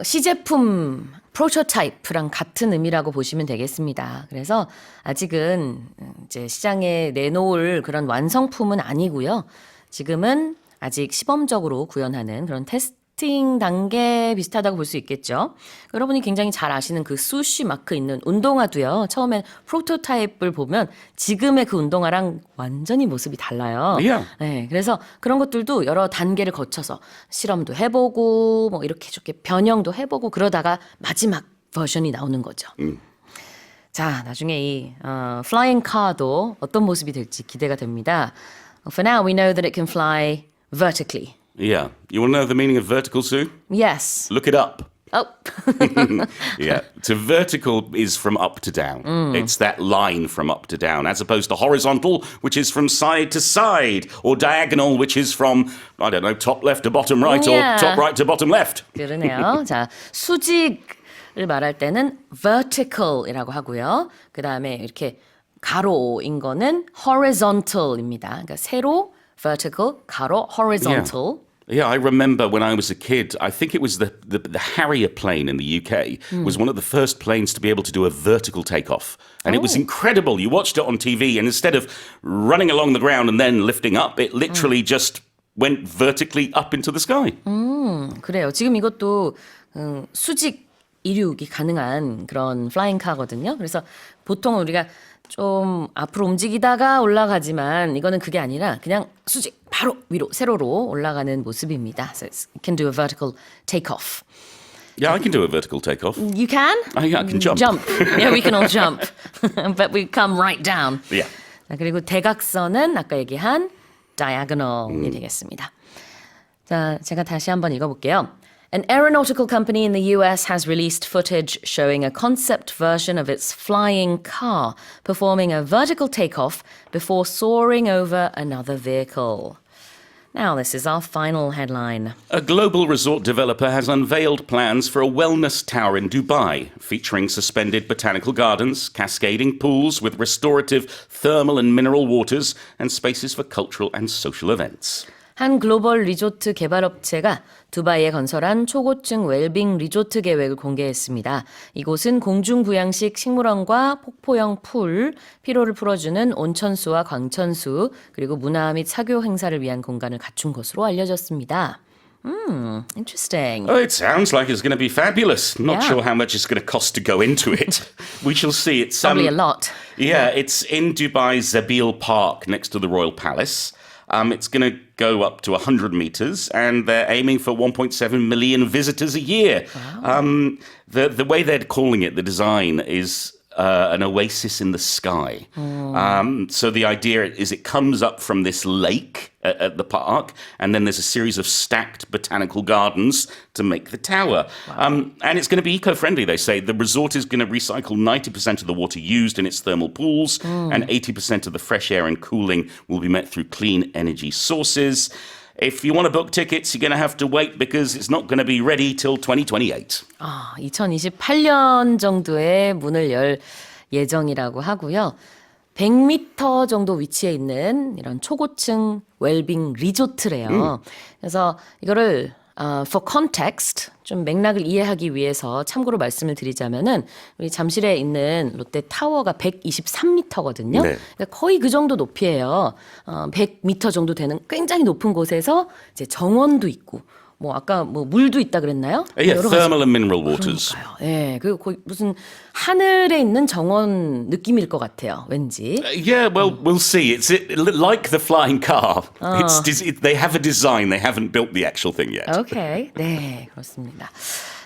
B: 시제품 프로토타입랑 같은 의미라고 보시면 되겠습니다. 그래서 아직은 이제 시장에 내놓을 그런 완성품은 아니고요. 지금은 아직 시범적으로 구현하는 그런 테스팅 단계 비슷하다고 볼 수 있겠죠. 여러분이 굉장히 잘 아시는 그 수시 마크 있는 운동화도요. 처음엔 프로토타입을 보면 지금의 그 운동화랑 완전히 모습이 달라요.
C: Yeah.
B: 네, 그래서 그런 것들도 여러 단계를 거쳐서 실험도 해보고 뭐 이렇게 저렇게 변형도 해보고 그러다가 마지막 버전이 나오는 거죠. 자, 나중에 이 flying car도 어떤 모습이 될지 기대가 됩니다. For now, we know that it can fly vertically.
C: Yeah. You want to know the meaning of vertical, Sue?
B: Yes.
C: Look it up.
B: Oh,
C: Yeah. So vertical is from up to down. It's that line from up to down, as opposed to horizontal, which is from side to side, or diagonal, which is from, I don't know, top left to bottom right,
B: Yeah.
C: or top right to bottom left.
B: 그러네요. 자, 수직을 말할 때는 vertical이라고 하고요. 그 다음에 이렇게 가로인 거는 horizontal입니다. 그러니까 세로, vertical, 가로, horizontal.
C: Yeah, I remember when I was a kid, I think it was the Harrier plane in the UK was one of the first planes to be able to do a vertical takeoff. And it was incredible. You watched it on TV, and instead of running along the ground and then lifting up, it literally just went vertically up into the sky.
B: 그래요. 지금 이것도 수직 이륙이 가능한 그런 플라잉 카거든요. 그래서 보통 우리가 좀 앞으로 움직이다가 올라가지만 이거는 그게 아니라 그냥 수직 바로 위로 세로로 올라가는 모습입니다. So it can do a vertical takeoff.
C: Yeah, I can do a vertical takeoff.
B: You can?
C: I can jump.
B: Jump. Yeah, we can all jump. But we come right down.
C: Yeah.
B: 자, 그리고 대각선은 아까 얘기한 diagonal이 되겠습니다. 자, 제가 다시 한번 읽어볼게요. An aeronautical company in the US has released footage showing a concept version of its flying car performing a vertical takeoff before soaring over another vehicle. Now, this is our final headline.
C: A global resort developer has unveiled plans for a wellness tower in Dubai, featuring suspended botanical gardens, cascading pools with restorative thermal and mineral waters, and spaces for cultural and social events.
B: 한 글로벌 리조트 개발업체가 두바이에 건설한 초고층 웰빙 리조트 계획을 공개했습니다. 이곳은 공중부양식 식물원과 폭포형 풀, 피로를 풀어주는 온천수와 광천수, 그리고 문화 및 사교 행사를 위한 공간을 갖춘 것으로 알려졌습니다. Interesting.
C: Oh, it sounds like it's going to be fabulous. Not
B: Yeah.
C: sure how much it's going to cost to go into it. We shall see. It's
B: Probably a lot.
C: Yeah, it's in Dubai's Zabil Park next to the Royal Palace. It's going to go up to 100 meters, and they're aiming for 1.7 million visitors a year.
B: Wow.
C: The way they're calling it, the design, is an oasis in the sky. So the idea is it comes up from this lake at the park, and then there's a series of stacked botanical gardens to make the tower. And it's going to be eco-friendly, they say. The resort is going to recycle 90% of the water used in its thermal pools, and 80% of the fresh air and cooling will be met through clean energy sources. If you want to book tickets, you're going to have to wait because it's not going to be ready till 2028.
B: 2028년 정도에 문을 열 예정이라고 하고요. 100m 정도 위치해 있는 이런 초고층 웰빙 리조트래요. 그래서 이거를 for context, 좀 맥락을 이해하기 위해서 참고로 말씀을 드리자면은 우리 잠실에 있는 롯데 타워가 123m거든요.
C: 네.
B: 그러니까 거의 그 정도 높이에요. 100m 정도 되는 굉장히 높은 곳에서 이제 정원도 있고, 뭐 아까 뭐 물도 있다 그랬나요?
C: Yeah,
B: 여러 가지.
C: thermal and mineral waters.
B: 그러니까요. 예, 그리고 거의 무슨 하늘에 있는 정원 느낌일 것 같아요. 왠지.
C: Yeah, well, we'll see. It's like the flying car. They have a design. They haven't built the actual thing yet.
B: 오케이. 네, 그렇습니다.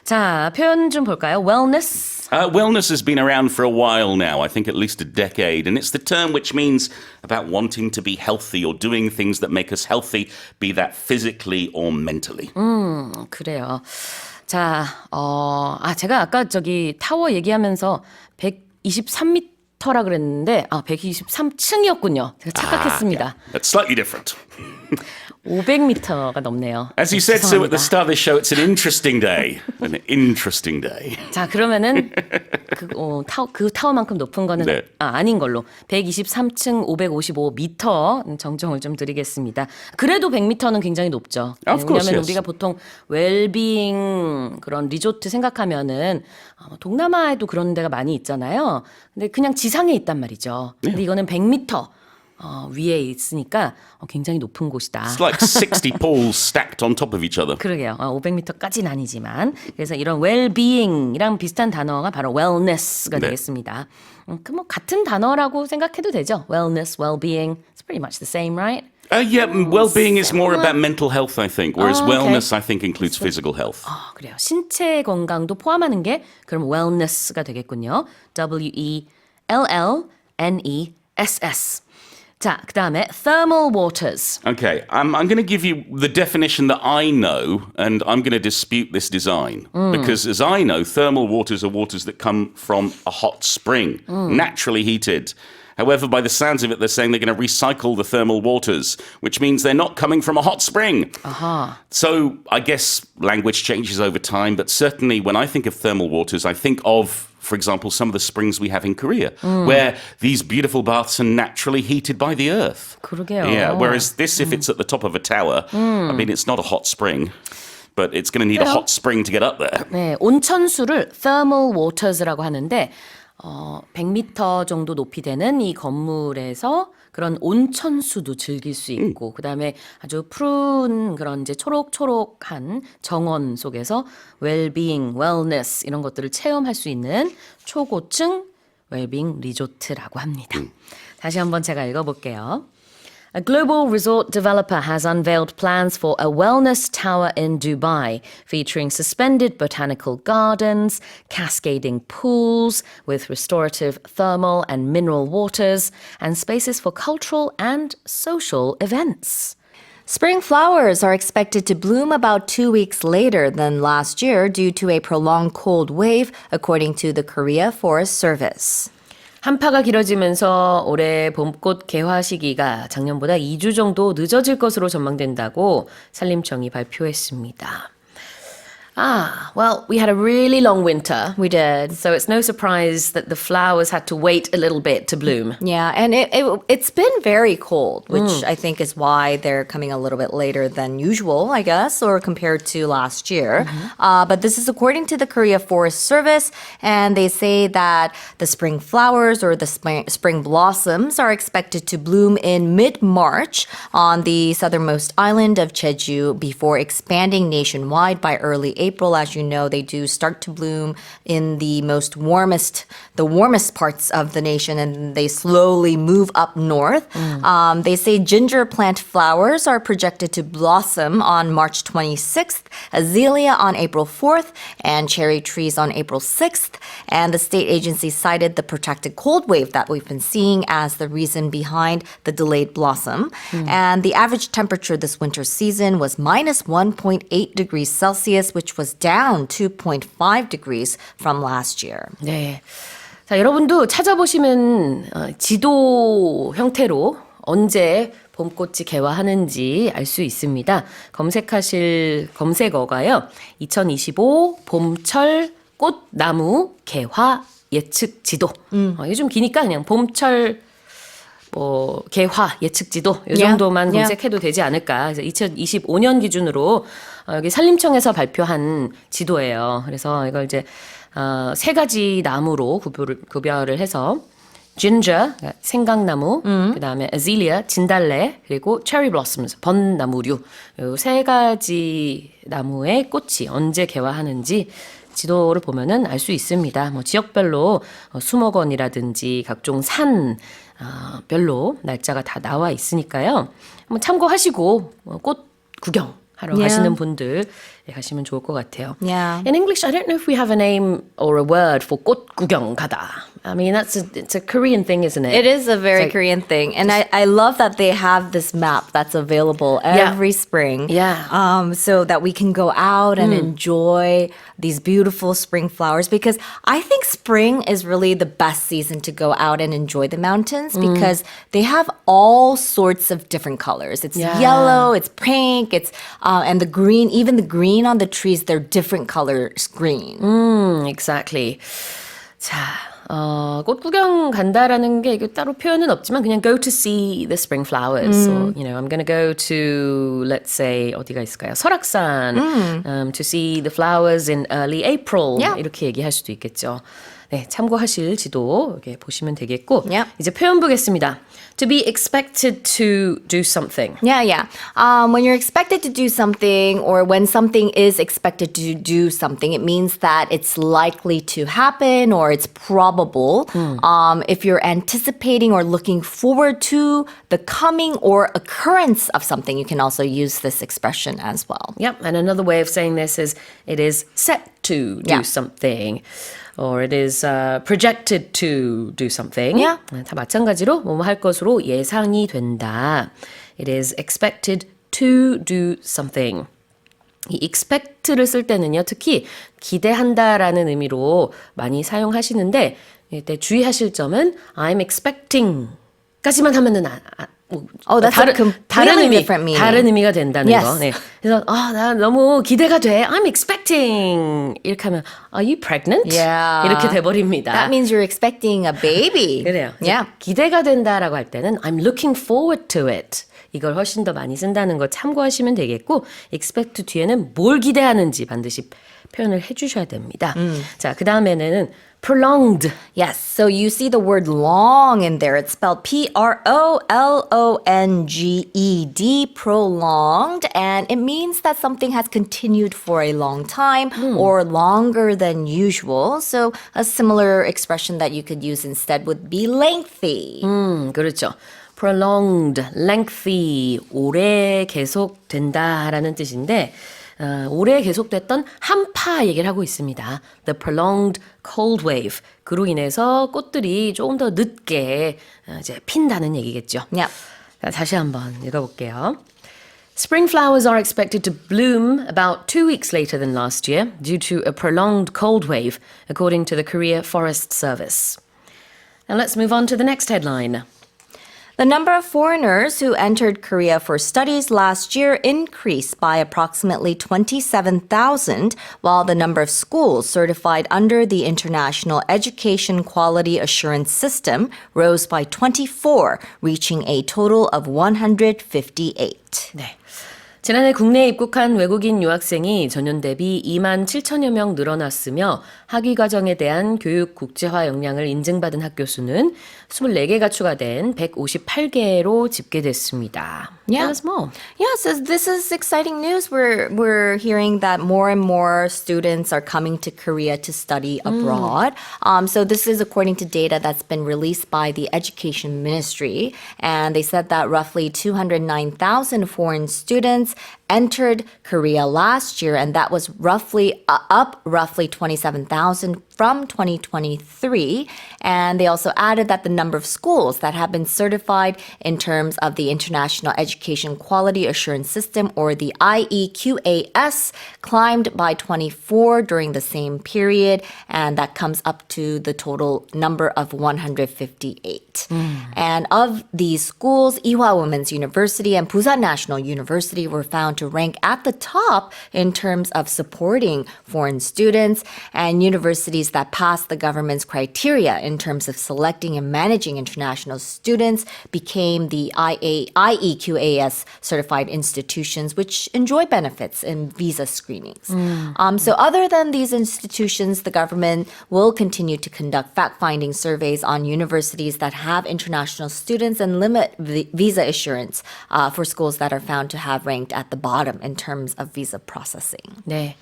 B: 자, 표현 좀 볼까요? Wellness.
C: Wellness has been around for a while now, I think at least a decade, and it's the term which means about wanting to be healthy or doing things that make us healthy, be that physically or mentally.
B: 그래요. 자, 제가 아까 저기 타워 얘기하면서 123m라 그랬는데, 123층이었군요. 제가 착각했습니다.
C: That's slightly different.
B: 500m가 넘네요.
C: As you said, Sue, at the
B: 죄송합니다.
C: start of the show, it's an interesting day. An interesting day.
B: 자, 그러면은 그 타워만큼 높은 거는
C: 네.
B: 아닌 걸로 123층 555m 정정을 좀 드리겠습니다. 그래도 100m는 굉장히 높죠.
C: Of course,
B: 왜냐하면
C: yes.
B: 우리가 보통 웰빙 그런 리조트 생각하면은 동남아에도 그런 데가 많이 있잖아요. 근데 그냥 지상에 있단 말이죠. 근데 이거는 100m 위에 있으니까 굉장히 높은 곳이다.
C: It's like 60 pools stacked on top of each other.
B: 그러게요. 500m까지는 아니지만 그래서 이런 well-being이랑 비슷한 단어가 바로 wellness가
C: 네.
B: 되겠습니다. 그 뭐 같은 단어라고 생각해도 되죠. Wellness, well-being, it's pretty much the same, right?
C: Yeah, well-being is more about mental health, I think, whereas
B: Oh, okay.
C: wellness, I think, includes physical health.
B: 그래요. 신체 건강도 포함하는 게 그럼 wellness가 되겠군요. W-E-L-L-N-E-S-S. 자, 그 다음에 thermal waters.
C: Okay, I'm going to give you the definition that I know, and I'm going to dispute this design. Because as I know, thermal waters are waters that come from a hot spring, naturally heated. However, by the sounds of it, they're saying they're going to recycle the thermal waters, which means they're not coming from a hot spring. So I guess language changes over time, but certainly when I think of thermal waters, I think of, for example, some of the springs we have in Korea, where these beautiful baths are naturally heated by the earth.
B: 그러게요.
C: Yeah, whereas this, if it's at the top of a tower, I mean, it's not a hot spring, but it's going to need a hot spring to get up there.
B: 네, 온천수를 thermal waters라고 하는데 100m 정도 높이 되는 이 건물에서 그런 온천수도 즐길 수 있고 그다음에 아주 푸른 그런 이제 초록초록한 정원 속에서 well-being, wellness 이런 것들을 체험할 수 있는 초고층 웰빙 리조트라고 합니다. 다시 한번 제가 읽어볼게요. A global resort developer has unveiled plans for a wellness tower in Dubai, featuring suspended botanical gardens, cascading pools with restorative thermal and mineral waters, and spaces for cultural and social events.
D: Spring flowers are expected to bloom about 2 weeks later than last year due to a prolonged cold wave, according to the Korea Forest Service.
B: 한파가 길어지면서 올해 봄꽃 개화 시기가 작년보다 2주 정도 늦어질 것으로 전망된다고 산림청이 발표했습니다. Well, we had a really long winter.
D: We did.
B: So it's no surprise that the flowers had to wait a little bit to bloom.
D: Yeah, and it's been very cold, which I think is why they're coming a little bit later than usual, I guess, or compared to last year. But this is according to the Korea Forest Service, and they say that the spring flowers or the spring blossoms are expected to bloom in mid-March on the southernmost island of Jeju before expanding nationwide by early April. As you know, they do start to bloom in the warmest parts of the nation, and they slowly move up north. They say ginger plant flowers are projected to blossom on March 26th, azalea on April 4th, and cherry trees on April 6th. And the state agency cited the protracted cold wave that we've been seeing as the reason behind the delayed blossom. And the average temperature this winter season was minus 1.8 degrees Celsius, which was down 2.5 degrees from last year.
B: 네. 자, 여러분도 찾아보시면 지도 형태로 언제 봄꽃이 개화하는지 알 수 있습니다. 검색하실 검색어가요. 2025 봄철 꽃나무 개화 예측 지도. 이게 좀 기니까 그냥 봄철 뭐 개화 예측지도 이
D: Yeah.
B: 정도만
D: Yeah.
B: 검색해도 되지 않을까. 그래서 2025년 기준으로 여기 산림청에서 발표한 지도예요. 그래서 이걸 이제 세 가지 나무로 구별을 해서 ginger, 생강나무, 그다음에 azalea, 진달래, 그리고 cherry blossoms, 번나무류. 이 세 가지 나무의 꽃이 언제 개화하는지 지도를 보면은 알 수 있습니다. 뭐 지역별로 수목원이라든지 각종 산 별로 날짜가 다 나와 있으니까요. 한번 참고하시고 꽃 구경하러
D: Yeah.
B: 가시는 분들 가시면 좋을 것 같아요.
D: Yeah.
B: In English, I don't know if we have a name or a word for 꽃 구경 가다. I mean, it's a Korean thing, isn't it?
D: It is a very
B: It's like-
D: Korean thing. And I love that they have this map that's available every spring.
B: Yeah.
D: So that we can go out and enjoy these beautiful spring flowers, because I think spring is really the best season to go out and enjoy the mountains because they have all sorts of different colors. It's
B: Yeah.
D: yellow, it's pink, it's and the green, even the green on the trees, they're different colors green.
B: Exactly. 자, 꽃 구경 간다라는 게 이게 따로 표현은 없지만 그냥 go to see the spring flowers. So, you know, I'm going to go to, let's say, 어디가 있을까요? 설악산 to see the flowers in early April.
D: Yeah.
B: 이렇게 얘기할 수도 있겠죠. 네, 참고하실 지도 이렇게 보시면 되겠고
D: Yeah.
B: 이제 표현 보겠습니다. To be expected to do something.
D: Yeah. When you're expected to do something, or when something is expected to do something, it means that it's likely to happen or it's probable. If you're anticipating or looking forward to the coming or occurrence of something, you can also use this expression as well.
B: Yep, and another way of saying this is it is set to do
D: Yeah.
B: something. Or it is projected to do something.
D: Yeah.
B: 다 마찬가지로 뭐뭐 할 것으로 예상이 된다. It is expected to do something. 이 expect를 쓸 때는요, 특히 기대한다라는 의미로 많이 사용하시는데 이때 주의하실 점은 I'm expecting 까지만 하면은
D: that's a completely different meaning.
B: 다른 의미가 된다는
D: Yes.
B: 거. 네. 그래서 나 너무 기대가 돼. I'm expecting 이렇게 하면 Are you pregnant?
D: Yeah.
B: 이렇게 돼버립니다.
D: That means you're expecting a baby.
B: 그래요.
D: Yeah.
B: 기대가 된다라고 할 때는 I'm looking forward to it. 이걸 훨씬 더 많이 쓴다는 거 참고하시면 되겠고 expect 뒤에는 뭘 기대하는지 반드시 표현을 해주셔야 됩니다. 자, 그 다음에는 prolonged.
D: Yes, so you see the word long in there. It's spelled Prolonged, prolonged, and it means that something has continued for a long time or longer than usual. So a similar expression that you could use instead would be lengthy.
B: 그렇죠. prolonged, lengthy, 오래 계속된다라는 뜻인데 오래 계속됐던 한파 얘기를 하고 있습니다. The prolonged cold wave. 그로 인해서 꽃들이 조금 더 늦게 이제 핀다는 얘기겠죠.
D: Yep.
B: 자, 다시 한번 읽어볼게요. Spring flowers are expected to bloom about 2 weeks later than last year due to a prolonged cold wave, according to the Korea Forest Service. Now let's move on to the next headline.
D: The number of foreigners who entered Korea for studies last year increased by approximately 27,000, while the number of schools certified under the International Education Quality Assurance System rose by 24, reaching a total of 158.
B: 네. 지난해 국내에 입국한 외국인 유학생이 전년 대비 2만 7천여 명 늘어났으며 학위 과정에 대한 교육 국제화 역량을 인증받은 학교 수는 24개가 추가된 158개로 집계됐습니다.
D: Yeah.
B: Tell us more.
D: Yes, this is exciting news. We're hearing that more and more students are coming to Korea to study abroad. So this is according to data that's been released by the Education Ministry, and they said that roughly 209,000 foreign students entered Korea last year, and that was roughly up roughly 27,000 from 2023. And they also added that the number of schools that have been certified in terms of the International Education Quality Assurance System, or the IEQAS, climbed by 24 during the same period, and that comes up to the total number of 158. And of these schools, Ewha Women's University and Busan National University were found to rank at the top in terms of supporting foreign students, and universities that passed the government's criteria in terms of selecting and managing international students became the IEQAS certified institutions, which enjoy benefits in visa screenings. So other than these institutions, the government will continue to conduct fact-finding surveys on universities that have international students and limit visa issuance for schools that are found to have ranked at the bottom in terms of visa processing.
B: 네.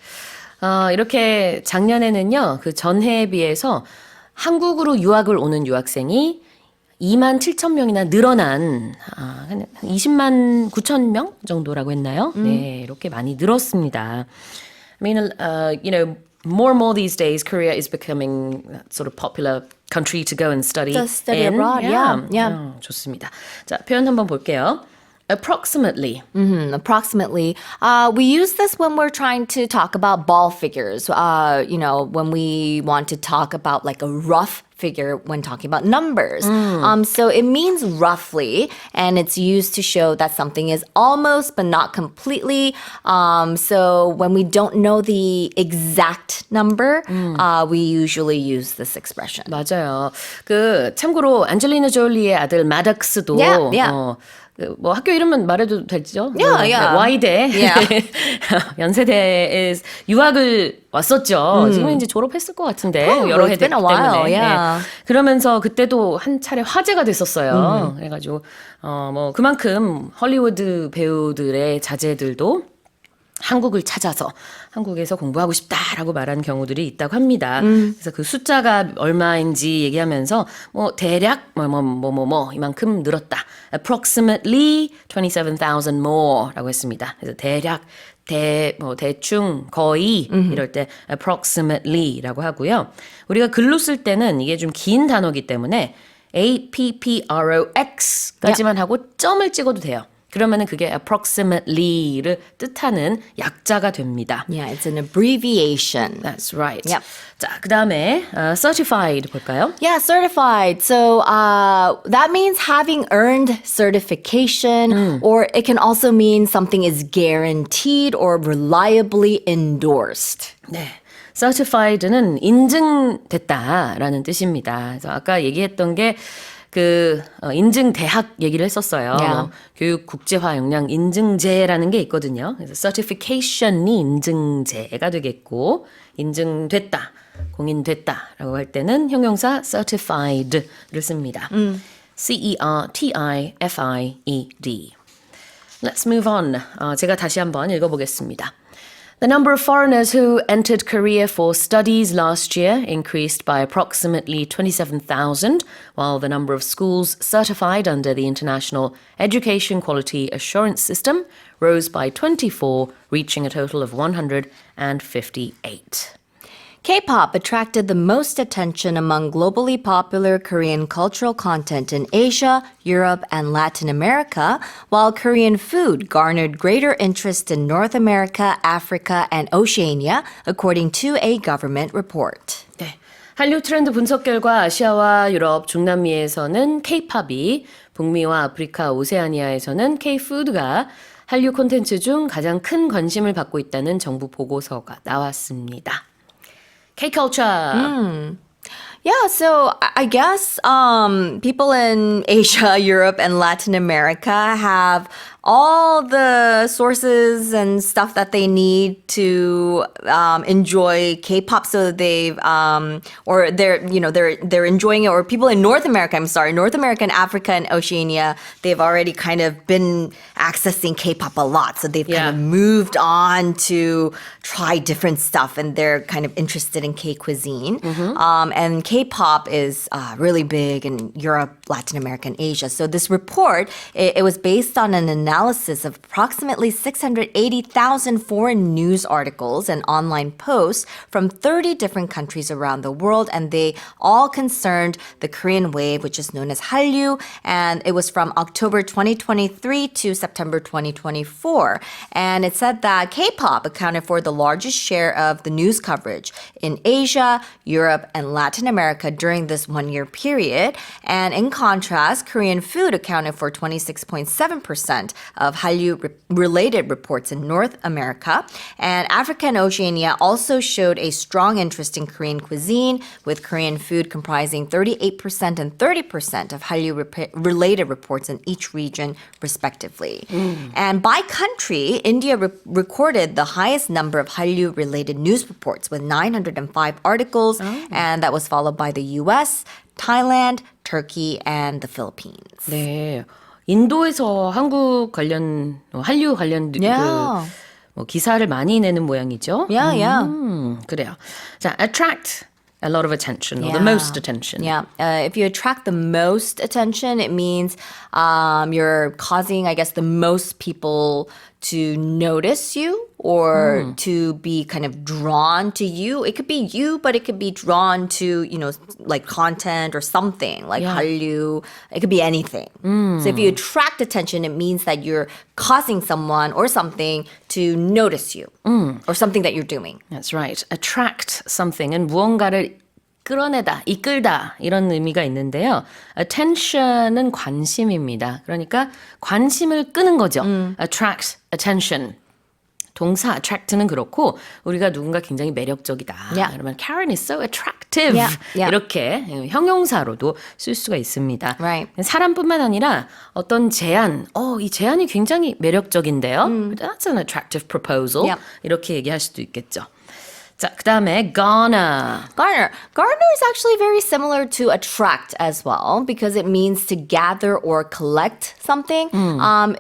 B: 이렇게 작년에는요, 그 전해에 비해서 한국으로 유학을 오는 유학생이 2만 7천 명이나 늘어난, 한 20만 9천 명 정도라고 했나요? 네, 이렇게 많이 늘었습니다. I mean, more and more these days, Korea is becoming that sort of popular country to go and study.
D: To study
B: in.
D: abroad, yeah.
B: 좋습니다. 자, 표현 한번 볼게요. Approximately.
D: Approximately. We use this when we're trying to talk about ball figures. When we want to talk about like a rough figure when talking about numbers. So it means roughly, and it's used to show that something is almost but not completely. So when we don't know the exact number, we usually use this expression.
B: 맞아요. 참고로 안젤리나 졸리의 아들 마덕스도
D: Yeah.
B: 뭐 학교 이름은 말해도 되죠?
D: Yeah.
B: Y대
D: Yeah.
B: 연세대에 유학을 왔었죠. 지금 이제 졸업했을 것 같은데 여러
D: it's
B: 해대
D: been a while,
B: 때문에.
D: yeah.
B: 그러면서 그때도 한 차례 화제가 됐었어요. 그래가지고 뭐 그만큼 헐리우드 배우들의 자제들도 한국을 찾아서 한국에서 공부하고 싶다라고 말하는 경우들이 있다고 합니다. 그래서 그 숫자가 얼마인지 얘기하면서 뭐 대략 이만큼 늘었다. Approximately 27,000 more라고 했습니다. 그래서 대략 대충 거의 이럴 때 approximately라고 하고요. 우리가 글로 쓸 때는 이게 좀 긴 단어이기 때문에 APPROX까지만 하고 점을 찍어도 돼요. 그러면은 그게 approximately를 뜻하는 약자가 됩니다.
D: Yeah, it's an abbreviation.
B: That's right.
D: Yep.
B: 자, 그다음에 certified 볼까요?
D: Yeah, certified. So that means having earned certification, or it can also mean something is guaranteed or reliably endorsed.
B: 네. certified는 인증됐다라는 뜻입니다. 그래서 아까 얘기했던 게 인증 대학 얘기를 했었어요.
D: Yeah.
B: 교육 국제화 역량 인증제라는 게 있거든요. 그래서 certification이 인증제가 되겠고 인증됐다, 공인됐다라고 할 때는 형용사 certified를 씁니다. CERTIFIED. Let's move on. 제가 다시 한번 읽어보겠습니다. The number of foreigners who entered Korea for studies last year increased by approximately 27,000, while the number of schools certified under the International Education Quality Assurance System rose by 24, reaching a total of 158.
D: K-pop attracted the most attention among globally popular Korean cultural content in Asia, Europe, and Latin America, while Korean food garnered greater interest in North America, Africa, and Oceania, according to a government report.
B: 네. 한류 트렌드 분석 결과 아시아와 유럽, 중남미에서는 K-팝이, 북미와 아프리카, 오세아니아에서는 K-푸드가 한류 콘텐츠 중 가장 큰 관심을 받고 있다는 정부 보고서가 나왔습니다. K-culture.
D: Yeah, so I guess people in Asia, Europe, and Latin America have all the sources and stuff that they need to enjoy K-pop. So they're enjoying it. Or people in North America, North America and Africa and Oceania, they've already kind of been accessing K-pop a lot. So they've kind of moved on to try different stuff, and they're kind of interested in K-cuisine. And K-pop is really big in Europe, Latin America, and Asia. So this report, it was based on an analysis of approximately 680,000 foreign news articles and online posts from 30 different countries around the world, and they all concerned the Korean wave, which is known as Hallyu, and it was from October 2023 to September 2024. And it said that K-pop accounted for the largest share of the news coverage in Asia, Europe, and Latin America during this one-year period. And in contrast, Korean food accounted for 26.7% of Hallyu-related reports in North America. And Africa and Oceania also showed a strong interest in Korean cuisine, with Korean food comprising 38% and 30% of Hallyu-related reports in each region, respectively. And by country, India recorded the highest number of Hallyu-related news reports with 905 articles, and that was followed by the US, Thailand, Turkey, and the Philippines.
B: 네. 인도에서 한국 관련 한류 관련
D: Yeah.
B: 뭐 기사를 많이 내는 모양이죠.
D: Yeah, yeah.
B: 그래요. 자, attract a lot of attention or the
D: Yeah.
B: most attention.
D: Yeah. If you attract the most attention, it means you're causing, I guess, the most people to notice you or to be kind of drawn to you. It could be you, but it could be drawn to, like content or something, like Hallyu. It could be anything. So if you attract attention, it means that you're causing someone or something to notice you or something that you're doing.
B: That's right. Attract something은 무언가를 끌어내다, 이끌다 이런 의미가 있는데요. Attention은 관심입니다. 그러니까 관심을 끄는 거죠. Attract attention. 동사 attract는 그렇고 우리가 누군가 굉장히 매력적이다.
D: Yeah.
B: 그러면 Karen is so attractive.
D: Yeah, yeah.
B: 이렇게 형용사로도 쓸 수가 있습니다.
D: Right.
B: 사람뿐만 아니라 어떤 제안, 이 제안이 굉장히 매력적인데요. That's an attractive proposal.
D: Yeah.
B: 이렇게 얘기할 수도 있겠죠. 자, 그다음에 garner.
D: Garner is actually very similar to attract as well because it means to gather or collect something.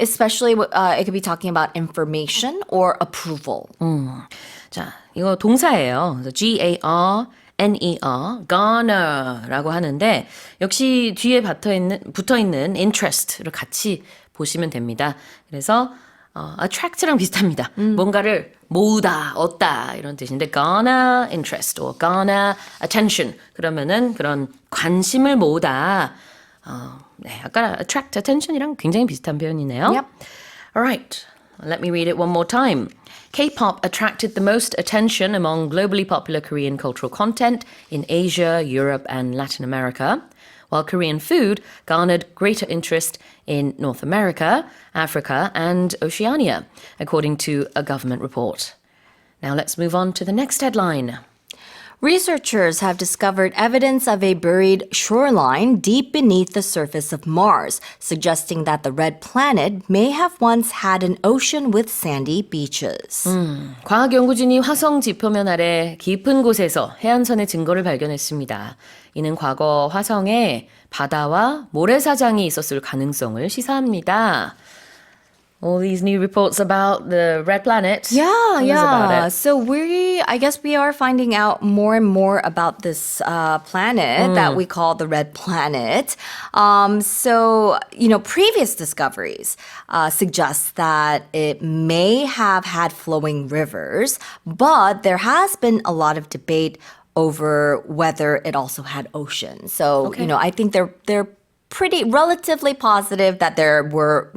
D: Especially it could be talking about information or approval.
B: 자, 이거 동사예요. 그래서 G-A-R-N-E-R, garner라고 하는데 역시 뒤에 붙어 있는 interest를 같이 보시면 됩니다. 그래서 attract랑 비슷합니다. 뭔가를 모으다, 얻다 이런 뜻인데 garner interest or garner attention 그러면은 그런 관심을 모으다. 네, 아까 attract attention이랑 굉장히 비슷한 표현이네요.
D: Yep.
B: Alright, let me read it one more time. K-pop attracted the most attention among globally popular Korean cultural content in Asia, Europe, and Latin America, while Korean food garnered greater interest in North America, Africa, and Oceania, according to a government report. Now let's move on to the next headline.
D: Researchers have discovered evidence of a buried shoreline deep beneath the surface of Mars, suggesting that the red planet may have once had an ocean with sandy beaches.
B: 과학 연구진이 화성 지표면 아래 깊은 곳에서 해안선의 증거를 발견했습니다. 이는 과거 화성에 바다와 모래사장이 있었을 가능성을 시사합니다. All these new reports about the red planet. Tell us about it.
D: So I guess we are finding out more and more about this planet that we call the red planet. Previous discoveries suggest that it may have had flowing rivers, but there has been a lot of debate over whether it also had oceans. So, I think they're pretty relatively positive that there were,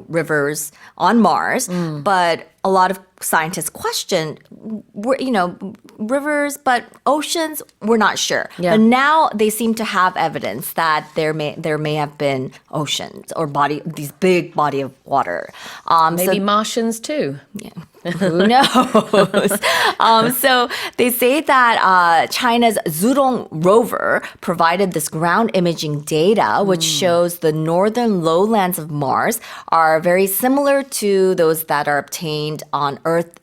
D: rivers on Mars, but a lot of scientists question, rivers, but oceans, we're not sure.
B: Yeah.
D: But now they seem to have evidence that there may have been oceans or these big body of water.
B: Maybe Martians too.
D: Yeah. Who knows? So they say that China's Zhurong rover provided this ground imaging data, which shows the northern lowlands of Mars are very similar to those that are obtained on Earth.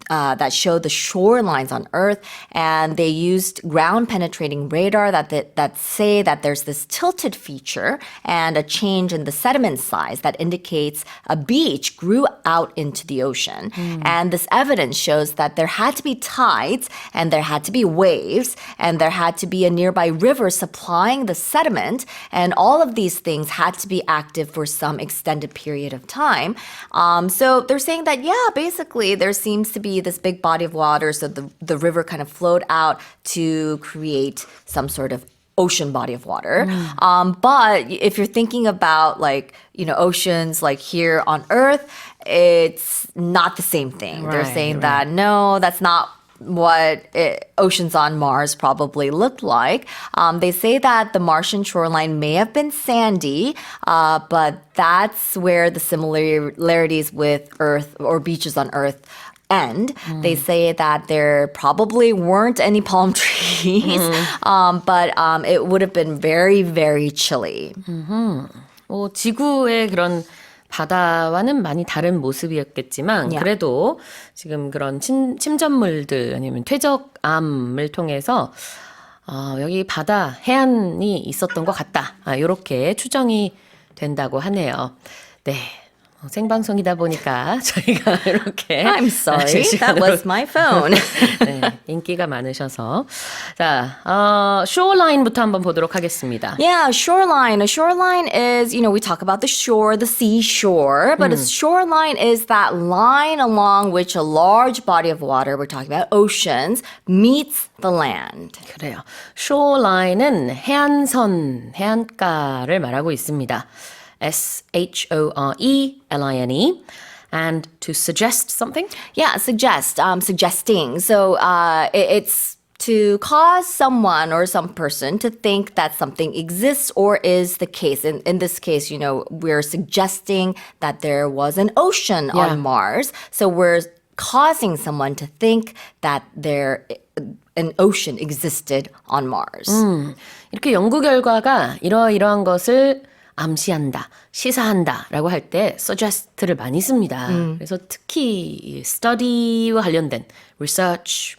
D: That show the shorelines on Earth, and they used ground-penetrating radar that say that there's this tilted feature and a change in the sediment size that indicates a beach grew out into the ocean. And this evidence shows that there had to be tides, and there had to be waves, and there had to be a nearby river supplying the sediment, and all of these things had to be active for some extended period of time. So they're saying that, basically there seems to be this big body of water, so the river kind of flowed out to create some sort of ocean body of water. But if you're thinking about oceans like here on Earth, it's not the same thing. They're saying that no, that's not oceans on Mars probably looked like. They say that the Martian shoreline may have been sandy, but that's where the similarities with Earth or beaches on Earth end. They say that there probably weren't any palm trees, but it would have been very, very chilly.
B: 지구의 그런 바다와는 많이 다른 모습이었겠지만
D: Yeah.
B: 그래도 지금 그런 침전물들 아니면 퇴적암을 통해서 여기 바다 해안이 있었던 것 같다. 이렇게 추정이 된다고 하네요. 네. 생방송이다 보니까 저희가 이렇게
D: I'm sorry, that
B: 실시간으로
D: was my phone.
B: 네, 인기가 많으셔서 자, shoreline부터 한번 보도록 하겠습니다.
D: Yeah, shoreline. A shoreline is, we talk about the shore, the seashore, but a shoreline is that line along which a large body of water, we're talking about oceans, meets the land.
B: 그래요. shoreline은 해안선, 해안가를 말하고 있습니다. S-H-O-R-E-L-I-N-E. And to suggest something?
D: Yeah, suggesting. So it's to cause someone or some person to think that something exists or is the case. In this case, we're suggesting that there was an ocean
B: Yeah.
D: on Mars. So we're causing someone to think that an ocean existed on Mars.
B: 이렇게 연구 결과가 이러이러한 것을 암시한다, 시사한다 라고 할 때 suggest를 많이 씁니다. 그래서 특히 study와 관련된 research,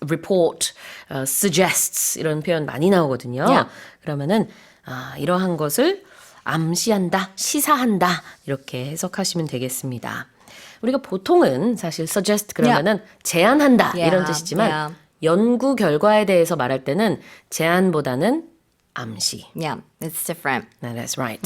B: report, suggests 이런 표현 많이 나오거든요.
D: Yeah.
B: 그러면은 이러한 것을 암시한다, 시사한다 이렇게 해석하시면 되겠습니다. 우리가 보통은 사실 suggest 그러면은 제안한다 이런
D: Yeah,
B: 뜻이지만
D: yeah.
B: 연구 결과에 대해서 말할 때는 제안보다는 암시.
D: Yeah, it's different.
B: No, that's right.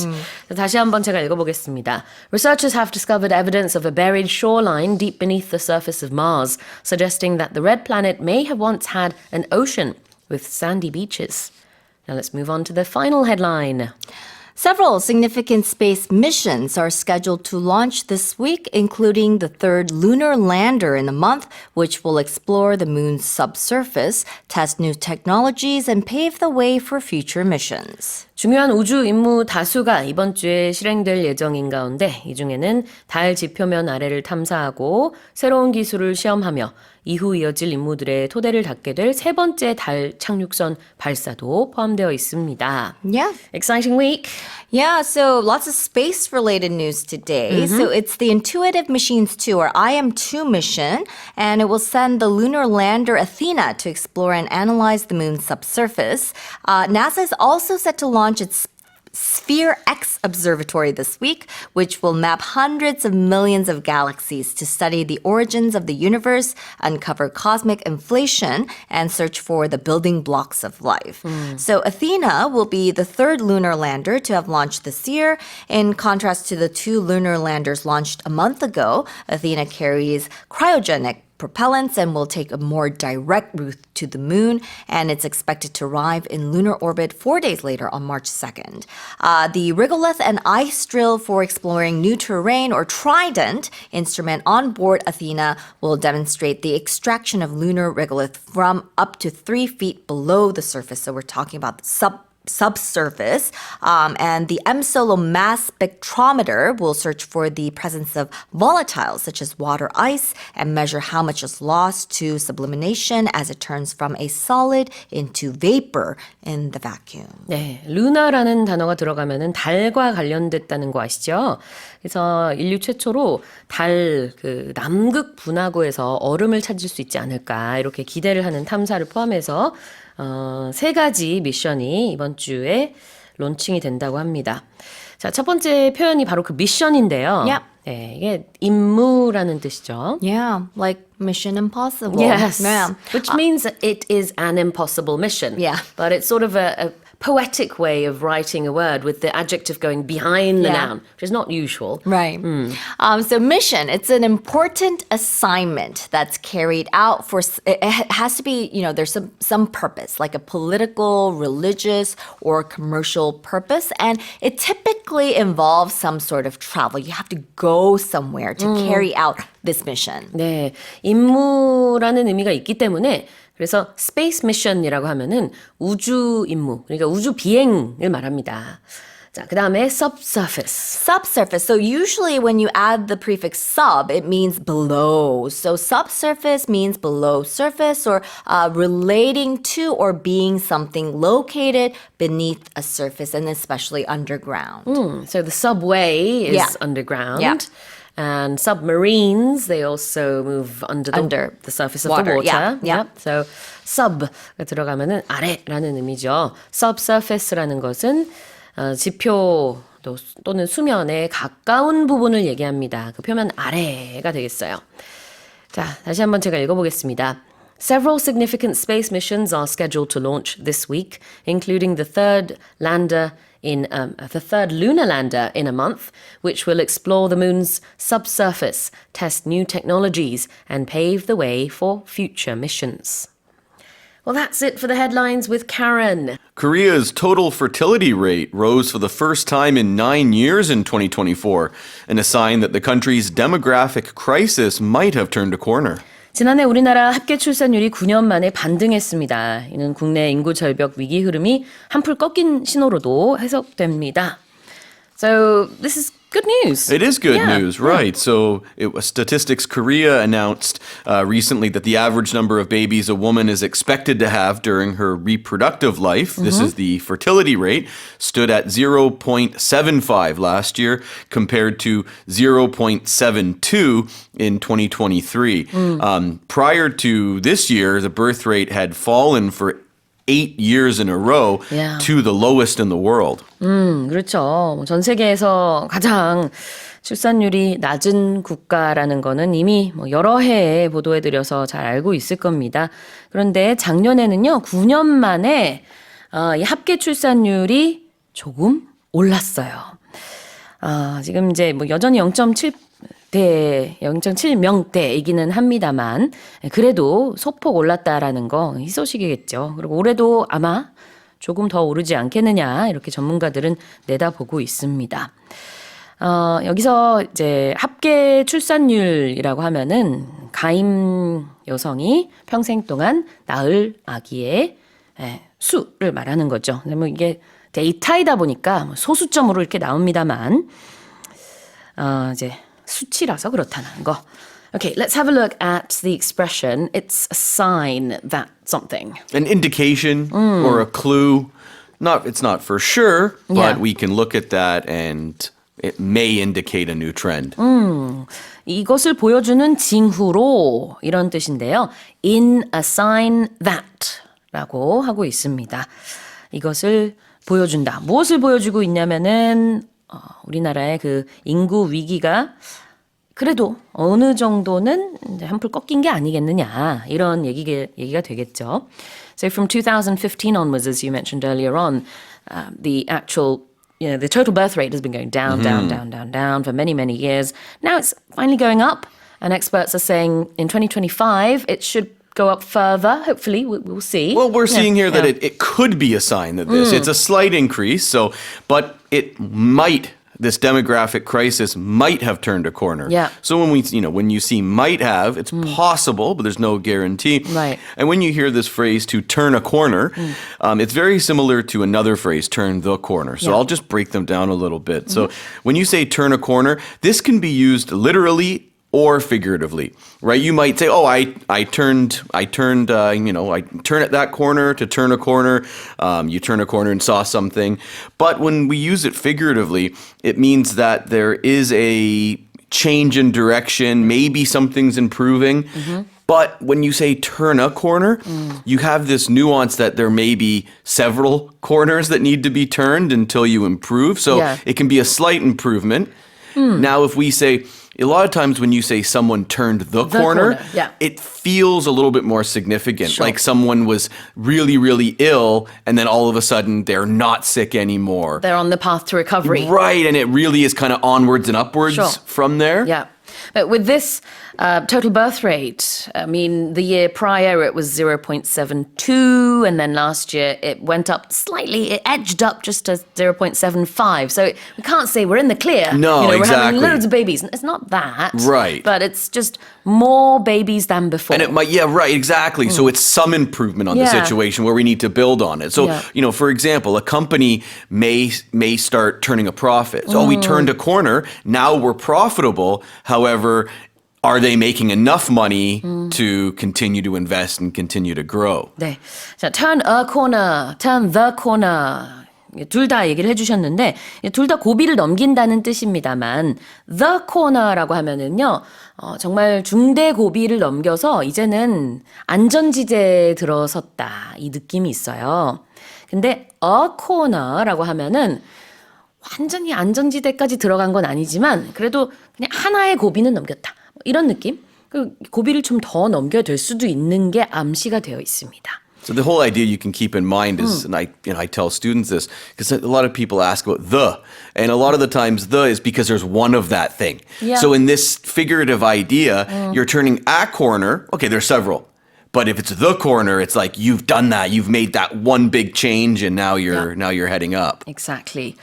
B: 다시 한번 제가 읽어보겠습니다. Researchers have discovered evidence of a buried shoreline deep beneath the surface of Mars, suggesting that the red planet may have once had an ocean with sandy beaches. Now let's move on to the final headline.
D: Several significant space missions are scheduled to launch this week, including the third lunar lander in the month, which will explore the moon's subsurface, test new technologies, and pave the way for future missions.
B: 중요한 우주 임무 다수가 이번 주에 실행될 예정인 가운데 이 중에는 달 지표면 아래를 탐사하고 새로운 기술을 시험하며 이후 이어질 임무들의 토대를 닦게 될 세 번째 달 착륙선 발사도 포함되어 있습니다.
D: Yeah.
B: Exciting week.
D: Yeah, so lots of space-related news today. So it's the Intuitive Machines 2, or IM-2 mission, and it will send the lunar lander Athena to explore and analyze the moon's subsurface. NASA is also set to launch its Sphere X observatory this week, which will map hundreds of millions of galaxies to study the origins of the universe, uncover cosmic inflation, and search for the building blocks of life. So Athena will be the third lunar lander to have launched this year. In contrast to the two lunar landers launched a month ago, Athena carries cryogenic propellants and will take a more direct route to the moon, and it's expected to arrive in lunar orbit 4 days later on March 2nd. The Regolith and Ice Drill for exploring new terrain, or TRIDENT, instrument on board Athena will demonstrate the extraction of lunar regolith from up to 3 feet below the surface. So we're talking about the subsurface. And the M-Solo mass spectrometer will search for the presence of volatiles such as water ice and measure how much is lost to sublimation as it turns from a solid into vapor in the vacuum.
B: 네, 루나라는 단어가 들어가면은 달과 관련됐다는 거 아시죠? 그래서 인류 최초로 달 그 남극 분화구에서 얼음을 찾을 수 있지 않을까 이렇게 기대를 하는 탐사를 포함해서 3가지 미션이 이번 주에 론칭이 된다고 합니다. 자, 첫 번째 표현이 바로 그 미션인데요.
D: Yep.
B: 네, 이게 임무라는 뜻이죠.
D: Yeah, like Mission Impossible.
B: Yes,
D: Yeah.
B: which means it is an impossible mission.
D: Yeah.
B: But it's sort of a poetic way of writing a word with the adjective going behind the
D: Yeah.
B: noun, which is not usual.
D: Right. So mission, it's an important assignment that's carried out for, it has to be, there's some purpose, like a political, religious, or commercial purpose. And it typically involves some sort of travel. You have to go somewhere to carry out this mission.
B: 네, 임무라는 의미가 있기 때문에 그래서 space mission이라고 하면은 우주 임무, 그러니까 우주 비행을 말합니다. 자, 그 다음에 subsurface.
D: Subsurface. So usually when you add the prefix sub, it means below. So subsurface means below surface or relating to or being something located beneath a surface and especially underground.
B: So the subway is
D: Yeah.
B: underground.
D: Yeah.
B: And submarines, they also move under the surface of
D: water.
B: the water.
D: Yeah.
B: Yep. So sub가 들어가면은 아래라는 의미죠. subsurface라는 것은 지표 또는 수면에 가까운 부분을 얘기합니다. 그 표면 아래가 되겠어요. 자, 다시 한번 제가 읽어보겠습니다. Several significant space missions are scheduled to launch this week, including the third lunar lander in a month, which will explore the moon's subsurface, test new technologies, and pave the way for future missions. Well, that's it for the headlines with Karen.
E: Korea's total fertility rate rose for the first time in 9 years in 2024, and a sign that the country's demographic crisis might have turned a corner.
B: 지난해 우리나라 합계 출산율이 9년 만에 반등했습니다. 이는 국내 인구 절벽 위기 흐름이 한풀 꺾인 신호로도 해석됩니다. So this is good news.
E: It is good
B: Yeah.
E: news, right? So Statistics Korea announced recently that the average number of babies a woman is expected to have during her reproductive life, this is the fertility rate, stood at 0.75 last year compared to 0.72 in 2023. Prior to this year, the birth rate had fallen for 8 years in a row
B: Yeah.
E: to the lowest in the world.
B: 그렇죠. 전 세계에서 가장 출산율이 낮은 국가라는 거는 이미 여러 해에 보도해드려서 잘 알고 있을 겁니다. 그런데 작년에는요, 9년 만에 이 합계 출산율이 조금 올랐어요. 지금 이제 여전히 0.7명대이기는 합니다만 그래도 소폭 올랐다라는 거 희소식이겠죠. 그리고 올해도 아마 조금 더 오르지 않겠느냐 이렇게 전문가들은 내다보고 있습니다. 여기서 이제 합계 출산율이라고 하면은 가임 여성이 평생 동안 낳을 아기의 수를 말하는 거죠. 뭐 이게 데이터이다 보니까 소수점으로 이렇게 나옵니다만 이제 수치라서 그렇다는 거. Okay, let's have a look at the expression. It's a sign that something.
E: An indication or a clue. It's not for sure, but
B: Yeah.
E: we can look at that and it may indicate a new trend.
B: 이것을 보여주는 징후로 이런 뜻인데요. In a sign that 라고 하고 있습니다. 이것을 보여준다. 무엇을 보여주고 있냐면은 우리나라의 그 인구 위기가 그래도 어느 정도는 이제 한풀 꺾인 게 아니겠느냐 이런 얘기가 되겠죠. So from 2015 onwards, as you mentioned earlier on, the total birth rate has been going down, down for many, many years. Now it's finally going up, and experts are saying in 2025 it should go up further. Hopefully, we'll see.
E: Well, we're seeing here that it could be a sign that it's a slight increase. But this demographic crisis might have turned a corner.
B: Yeah.
E: So when you see might have, it's possible, but there's no guarantee.
B: Right.
E: And when you hear this phrase to turn a corner, it's very similar to another phrase, turn the corner. So
B: Yeah.
E: I'll just break them down a little bit. So when you say turn a corner, this can be used literally or figuratively, right? You might say, "Oh, I turned at that corner to turn a corner." You turn a corner and saw something. But when we use it figuratively, it means that there is a change in direction. Maybe something's improving. But when you say turn a corner, you have this nuance that there may be several corners that need to be turned until you improve. So
B: Yeah.
E: it can be a slight improvement. Now, if we say, a lot of times when you say someone turned the corner,
B: corner, yeah.
E: it feels a little bit more significant.
B: Sure.
E: Like someone was really, really ill, and then all of a sudden they're not sick anymore.
B: They're on the path to recovery.
E: Right, and it really is kind of onwards and upwards
B: Sure.
E: from there.
B: Yeah. But with this total birth rate, I mean, the year prior it was 0.72, and then last year it went up slightly, it edged up just to 0.75. So we can't say we're in the clear.
E: No,
B: We're
E: exactly.
B: having loads of babies. It's not that.
E: Right.
B: But it's just more babies than before.
E: And it might, yeah, right, exactly. So it's some improvement on the
B: Yeah.
E: situation where we need to build on it. So,
B: Yeah.
E: for example, a company may start turning a profit. So we turned a corner. Now we're profitable. However, are they making enough money to continue to invest and continue to grow?
B: 네. 자, turn a corner, turn the corner. 둘 다 얘기를 해주셨는데, 둘 다 고비를 넘긴다는 뜻입니다만, the corner라고 하면은요, 정말 중대 고비를 넘겨서 이제는 안전지대에 들어섰다. 이 느낌이 있어요. 근데 a corner라고 하면은 완전히 안전지대까지 들어간 건 아니지만, 그래도 그냥 하나의 고비는 넘겼다. 이런 느낌? 그 고비를 좀 더 넘겨야 될 수도 있는 게 암시가 되어 있습니다.
E: So the whole idea you can keep in mind is, and I tell students this, because a lot of people ask about the, and a lot of the times the is because there's one of that thing.
B: Yeah.
E: So in this figurative idea, you're turning a corner, okay, there's several. But if it's the corner, it's like you've done that, you've made that one big change, and now you're heading up.
B: Exactly.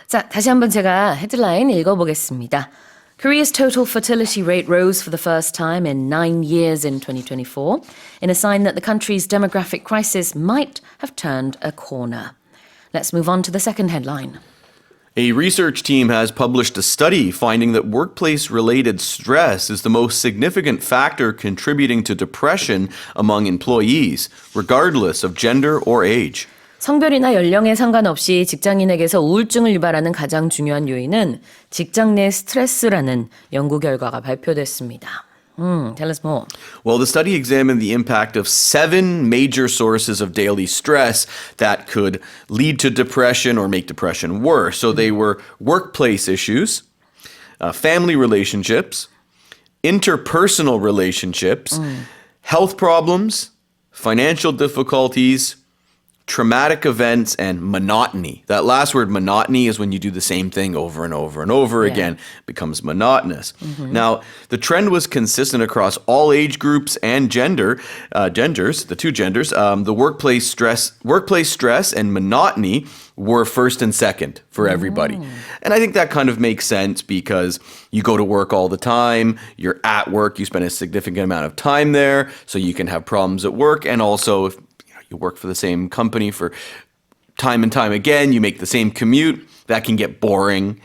B: 자, 다시 한번 제가 헤드라인 읽어보겠습니다. Korea's total fertility rate rose for the first time in 9 years in 2024, in a sign that the country's demographic crisis might have turned a corner. Let's move on to the second headline.
E: A research team has published a study finding that workplace-related stress is the most significant factor contributing to depression among employees, regardless of gender or age.
B: 성별이나 연령에 상관없이 직장인에게서 우울증을 유발하는 가장 중요한 요인은 직장 내 스트레스라는 연구 결과가 발표됐습니다. Tell us more.
E: Well, the study examined the impact of 7 major sources of daily stress that could lead to depression or make depression worse. So they were workplace issues, family relationships, interpersonal relationships, health problems, financial difficulties, traumatic events, and monotony. That last word, monotony, is when you do the same thing over and over and over again. It becomes monotonous. Now, the trend was consistent across all age groups and genders, the two genders. The workplace stress and monotony were first and second for everybody. And I think that kind of makes sense because you go to work all the time, you're at work, you spend a significant amount of time there, so you can have problems at work, and also if you work for the same company for time and time again, you make the same commute, that can get boring,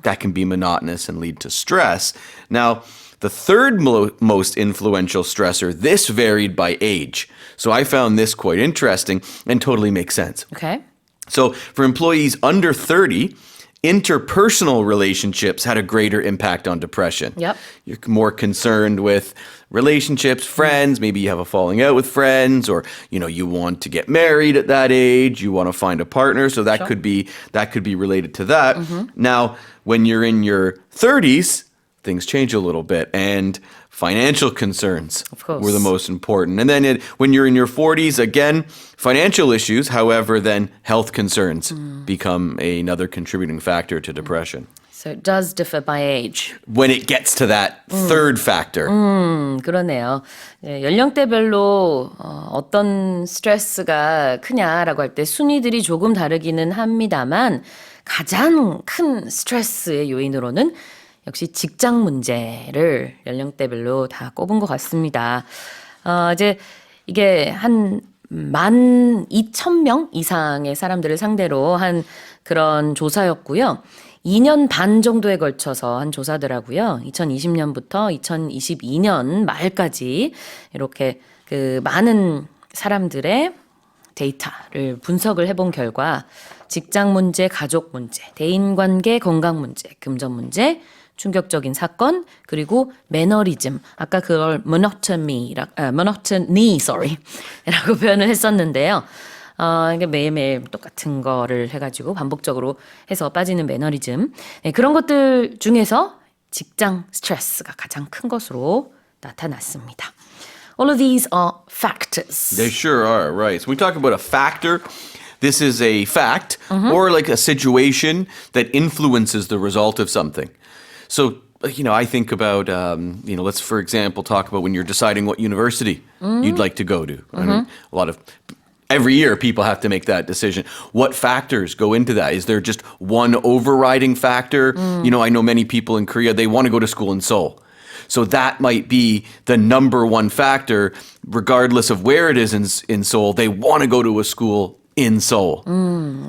E: that can be monotonous and lead to stress. Now, the third most influential stressor, this varied by age. So I found this quite interesting and totally makes sense.
B: Okay.
E: So for employees under 30, interpersonal relationships had a greater impact on depression.
B: Yep.
E: You're more concerned with relationships, friends, maybe you have a falling out with friends, or you want to get married at that age, you want to find a partner, so that could be related to that. Now, when you're in your 30s, things change a little bit, and financial concerns
B: course.
E: were the most important. And then when you're in your 40s, again, financial issues, however, then health concerns become another contributing factor to depression.
B: So it does differ by age.
E: When it gets to that third factor.
B: 그러네요. 예, 연령대별로 어떤 스트레스가 크냐라고 할 때 순위들이 조금 다르기는 합니다만 가장 큰 스트레스의 요인으로는 역시 직장 문제를 연령대별로 다 꼽은 것 같습니다. 이제 이게 한 12,000명 이상의 사람들을 상대로 한 그런 조사였고요. 2년 반 정도에 걸쳐서 한 조사더라고요. 2020년부터 2022년 말까지 이렇게 그 많은 사람들의 데이터를 분석을 해본 결과 직장 문제, 가족 문제, 대인관계, 건강 문제, 금전 문제, 충격적인 사건, 그리고 매너리즘, 아까 그걸 monotony, 라고 표현을 했었는데요. 이게 매일매일 똑같은 거를 해가지고 반복적으로 해서 빠지는 매너리즘. 네, 그런 것들 중에서 직장 스트레스가 가장 큰 것으로 나타났습니다. All of these are factors.
E: They sure are, right. So we talk about a factor. This is a fact or like a situation that influences the result of something. So, I think about, let's, for example, talk about when you're deciding what university you'd like to go to. I mean, every year people have to make that decision. What factors go into that? Is there just one overriding factor? I know many people in Korea, they want to go to school in Seoul. So that might be the number one factor, regardless of where it is in Seoul. They want to go to a school in Seoul.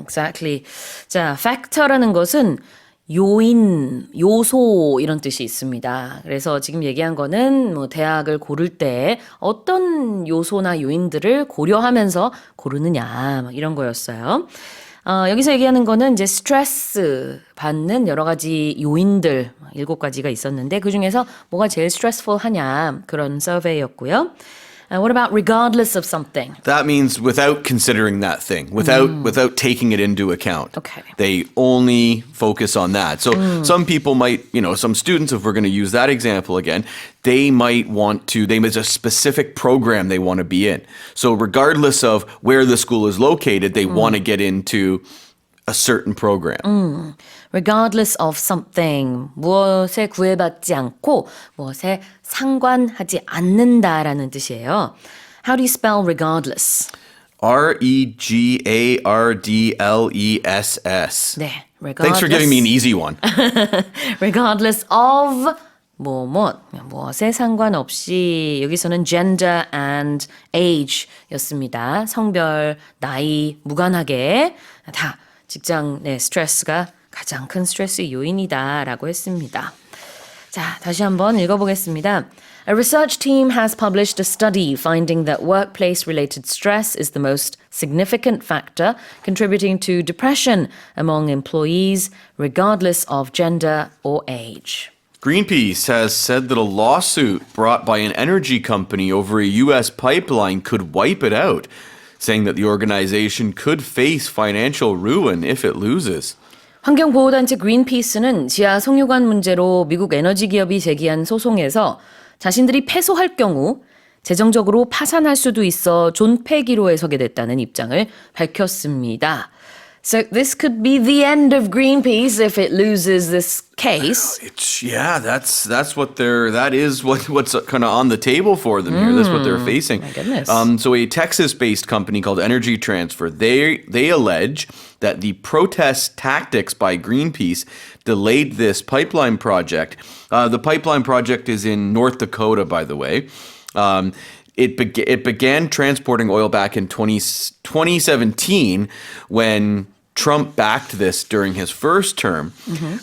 B: Exactly. 자, factor라는 것은 요인, 요소 이런 뜻이 있습니다. 그래서 지금 얘기한 거는 뭐 대학을 고를 때 어떤 요소나 요인들을 고려하면서 고르느냐 막 이런 거였어요. 여기서 얘기하는 거는 이제 스트레스 받는 여러 가지 요인들 7가지가 있었는데 그중에서 뭐가 제일 스트레스풀하냐 그런 서베이였고요. What about regardless of something?
E: That means without considering that thing, without taking it into account.
B: Okay.
E: They only focus on that. So some people might, some students, if we're going to use that example again, they might want to, there's a specific program they want to be in. So regardless of where the school is located, they want to get into a certain program.
B: Regardless of something, 무엇에 구애받지 않고 무엇에 상관하지 않는다라는 뜻이에요. How do you spell regardless?
E: Regardless.
B: 네, regardless.
E: Thanks for giving me an easy one.
B: Regardless of 무엇에 상관없이 여기서는 gender and age였습니다. 성별, 나이 무관하게 다 직장 내 스트레스가 가장 큰 스트레스 요인이다라고 했습니다. 자, 다시 한번 읽어보겠습니다. A research team has published a study finding that workplace-related stress is the most significant factor contributing to depression among employees, regardless of gender or age.
E: Greenpeace has said that a lawsuit brought by an energy company over a U.S. pipeline could wipe it out, saying that the organization could face financial ruin if it loses.
B: 환경보호단체 그린피스는 지하 송유관 문제로 미국 에너지 기업이 제기한 소송에서 자신들이 패소할 경우 재정적으로 파산할 수도 있어 존폐기로에 서게 됐다는 입장을 밝혔습니다. So this could be the end of Greenpeace if it loses this case.
E: That is what's kind of on the table for them here. That's what they're facing.
B: My goodness.
E: So a Texas-based company called Energy Transfer, they allege that the protest tactics by Greenpeace delayed this pipeline project. The pipeline project is in North Dakota, by the way. It began transporting oil back in 2017 when Trump backed this during his first term,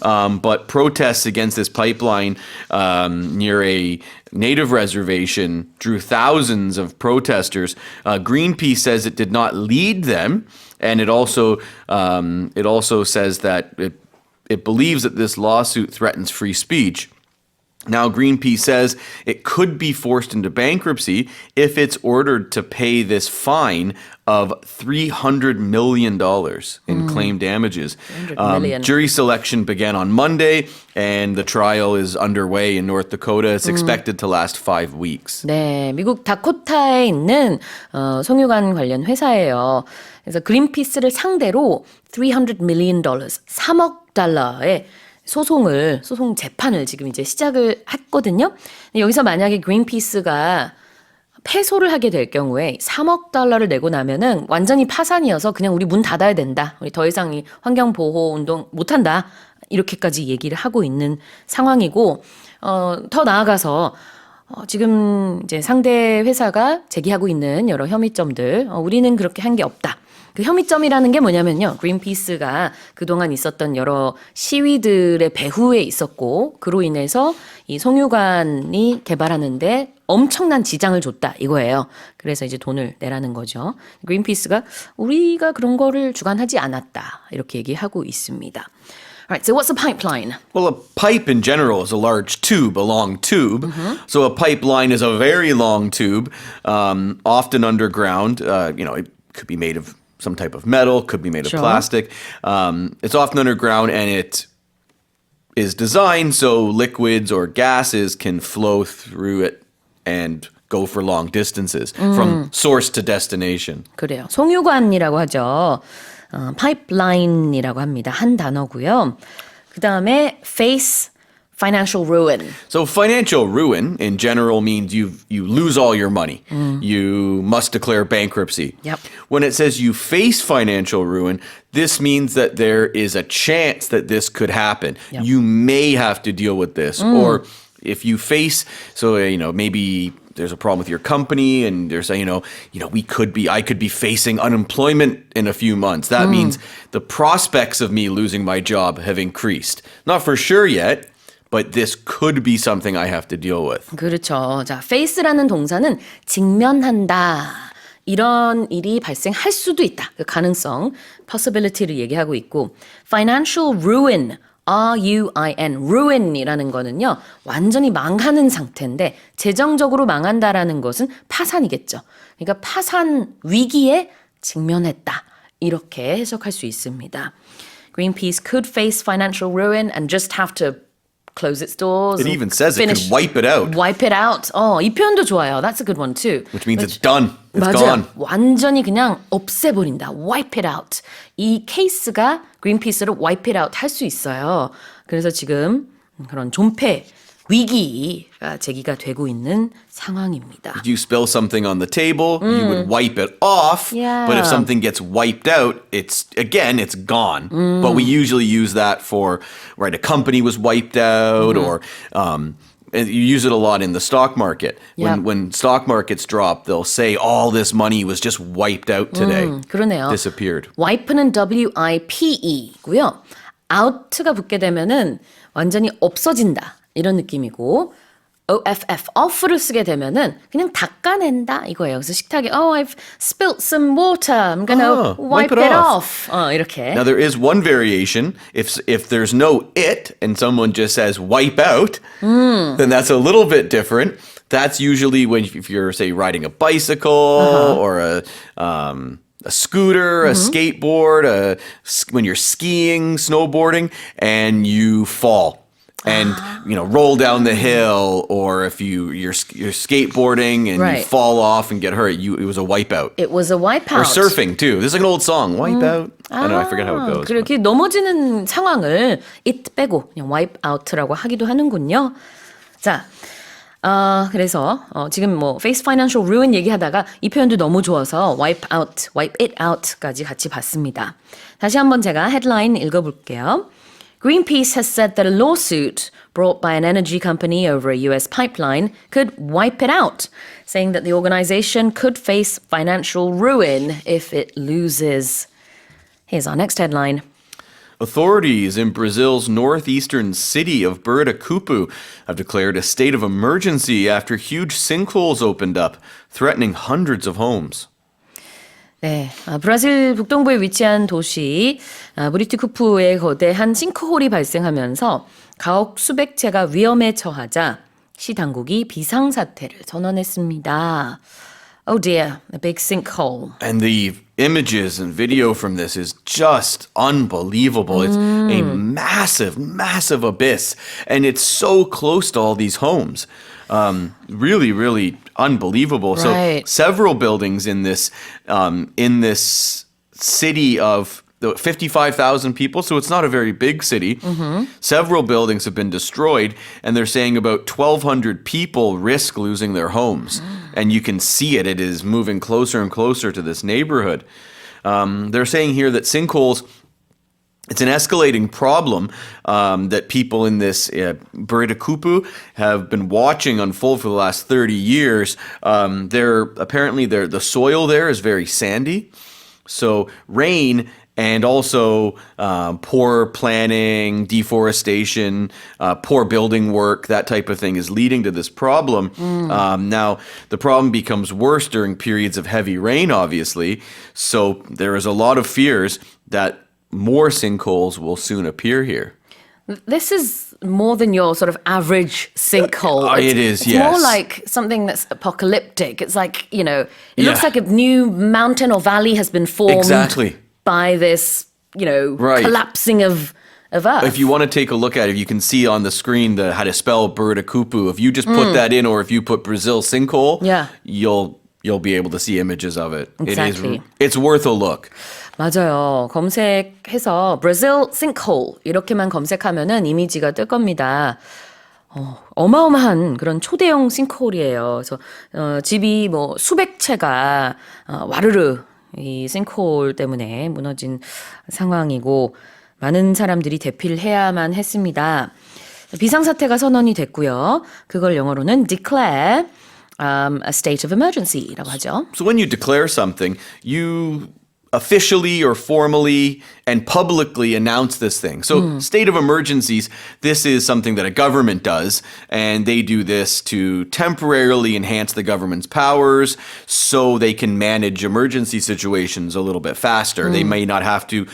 E: but protests against this pipeline near a native reservation drew thousands of protesters. Greenpeace says it did not lead them, and it also says that it believes that this lawsuit threatens free speech. Now, Greenpeace says it could be forced into bankruptcy if it's ordered to pay this fine of $300 million in claim damages. Jury selection began on Monday, and the trial is underway in North Dakota. It's expected to last 5 weeks.
B: 네, 미국 다코타에 있는 송유관 관련 회사예요. 그래서 그린피스를 상대로 $300 million, 3억 달러의 소송 재판을 지금 이제 시작을 했거든요. 여기서 만약에 그린피스가 패소를 하게 될 경우에 3억 달러를 내고 나면은 완전히 파산이어서 그냥 우리 문 닫아야 된다. 우리 더 이상 이 환경 보호 운동 못 한다. 이렇게까지 얘기를 하고 있는 상황이고, 더 나아가서 지금 이제 상대 회사가 제기하고 있는 여러 혐의점들, 우리는 그렇게 한 게 없다. 그 혐의점이라는 게 뭐냐면요. 그린피스가 그동안 있었던 여러 시위들의 배후에 있었고 그로 인해서 이 송유관이 개발하는데 엄청난 지장을 줬다 이거예요. 그래서 이제 돈을 내라는 거죠. 그린피스가 우리가 그런 거를 주관하지 않았다 이렇게 얘기하고 있습니다. Alright, so what's a pipeline?
E: Well, a pipe in general is a large tube, a long tube. So a pipeline is a very long tube, often underground. It could be made of some type of metal, could be made of
B: Sure.
E: plastic. It's often underground, and it is designed so liquids or gases can flow through it and go for long distances from source to destination.
B: 그래요. 송유관이라고 하죠. 파이프라인이라고 합니다. 한 단어고요. 그 다음에 face financial ruin.
E: So financial ruin in general means you lose all your money. You must declare bankruptcy.
B: Yep.
E: When it says you face financial ruin, this means that there is a chance that this could happen.
B: Yep.
E: You may have to deal with this. Or if you face, so maybe there's a problem with your company and there's I could be facing unemployment in a few months. That means the prospects of me losing my job have increased. Not for sure yet, but this could be something I have to deal with.
B: 그렇죠. 자, face라는 동사는 직면한다. 이런 일이 발생할 수도 있다. 그 가능성, possibility를 얘기하고 있고 financial ruin, R-U-I-N, ruin이라는 거는요. 완전히 망하는 상태인데 재정적으로 망한다라는 것은 파산이겠죠. 그러니까 파산 위기에 직면했다. 이렇게 해석할 수 있습니다. Greenpeace could face financial ruin and just have to close its doors.
E: It
B: and
E: even says it
B: finish.
E: could wipe it out,
B: Wipe it out. 이 표현도 좋아요. That's a good one too.
E: which means it's done. It's
B: 맞아요.
E: gone.
B: 완전히 그냥 없애버린다. Wipe it out. 이 케이스가 greenpeace를 wipe it out 할 수 있어요. 그래서 지금 그런 존폐 위기가 제기가 되고 있는 상황입니다.
E: If you spill something on the table, you would wipe it off.
B: Yeah.
E: But if something gets wiped out, it's gone. But we usually use that for, right, a company was wiped out or and you use it a lot in the stock market.
B: Yeah.
E: When stock markets drop, they'll say all this money was just wiped out today.
B: 그러네요.
E: Disappeared.
B: wipe는 W-I-P-E고요. out가 붙게 되면은 완전히 없어진다. 이런 느낌이고 OFF, off를 쓰게 되면은 그냥 닦아낸다 이거예요. 그래서 식탁에 I've spilt some water. I'm gonna wipe
E: wipe it
B: it
E: off.
B: off. 이렇게.
E: Now there is one variation. If there's no it and someone just says wipe out, then that's a little bit different. That's usually when if you're say riding a bicycle or a scooter, a skateboard, when you're skiing, snowboarding, and you fall. And roll down the hill, or if you're skateboarding and
B: Right.
E: you fall off and get hurt, it was a wipeout.
B: It was a wipeout.
E: Or surfing too. This is like an old song, wipeout. I don't know, I forget how it goes.
B: 그렇게 넘어지는 상황을 it 빼고 그냥 wipe out라고 하기도 하는군요. 자, 그래서 지금 뭐 face financial ruin 얘기하다가 이 표현도 너무 좋아서 wipe out, wipe it out까지 같이 봤습니다. 다시 한번 제가 헤드라인 읽어볼게요. Greenpeace has said that a lawsuit brought by an energy company over a US pipeline could wipe it out, saying that the organization could face financial ruin if it loses. Here's our next headline.
E: Authorities in Brazil's northeastern city of Buritacupu have declared a state of emergency after huge sinkholes opened up, threatening hundreds of homes.
B: 네, 브라질 북동부에 위치한 도시 브리티쿠프에 거대한 싱크홀이 발생하면서 가옥 수백 채가 위험에 처하자 시 당국이 비상사태를 선언했습니다. Oh dear, a big sinkhole.
E: And the images and video from this is just unbelievable. It's a massive, massive abyss. And it's so close to all these homes. Really, really unbelievable.
B: Right.
E: So several buildings in this city of 55,000 people, so it's not a very big city. Several buildings have been destroyed, and they're saying about 1,200 people risk losing their homes. And you can see it. It is moving closer and closer to this neighborhood. They're saying here that sinkholes, it's an escalating problem that people in this Buritacupu have been watching unfold for the last 30 years. The soil there is very sandy. So rain and also poor planning, deforestation, poor building work, that type of thing is leading to this problem. Now, the problem becomes worse during periods of heavy rain, obviously. So there is a lot of fears that more sinkholes will soon appear here.
B: This is more than your sort of average sinkhole.
E: It is,
B: it's more
E: yes.
B: like something that's apocalyptic. It's like, it
E: Yeah.
B: looks like a new mountain or valley has been formed
E: Exactly.
B: by this,
E: Right.
B: collapsing of Earth.
E: If you want to take a look at it, you can see on the screen how to spell Burita Kupu. If you just put that in, or if you put Brazil sinkhole,
B: Yeah.
E: you'll be able to see images of it.
B: Exactly.
E: It's worth a look.
B: 맞아요. 검색해서 Brazil sinkhole 이렇게만 검색하면은 이미지가 뜰 겁니다. 어마어마한 그런 초대형 싱크홀이에요. 그래서 집이 뭐 수백 채가 와르르 이 싱크홀 때문에 무너진 상황이고 많은 사람들이 대피를 해야만 했습니다. 비상사태가 선언이 됐고요. 그걸 영어로는 declare a state of emergency라고 하죠.
E: So when you declare something, you officially or formally and publicly announce this thing. So state of emergencies, this is something that a government does, and they do this to temporarily enhance the government's powers so they can manage emergency situations a little bit faster. They may not have to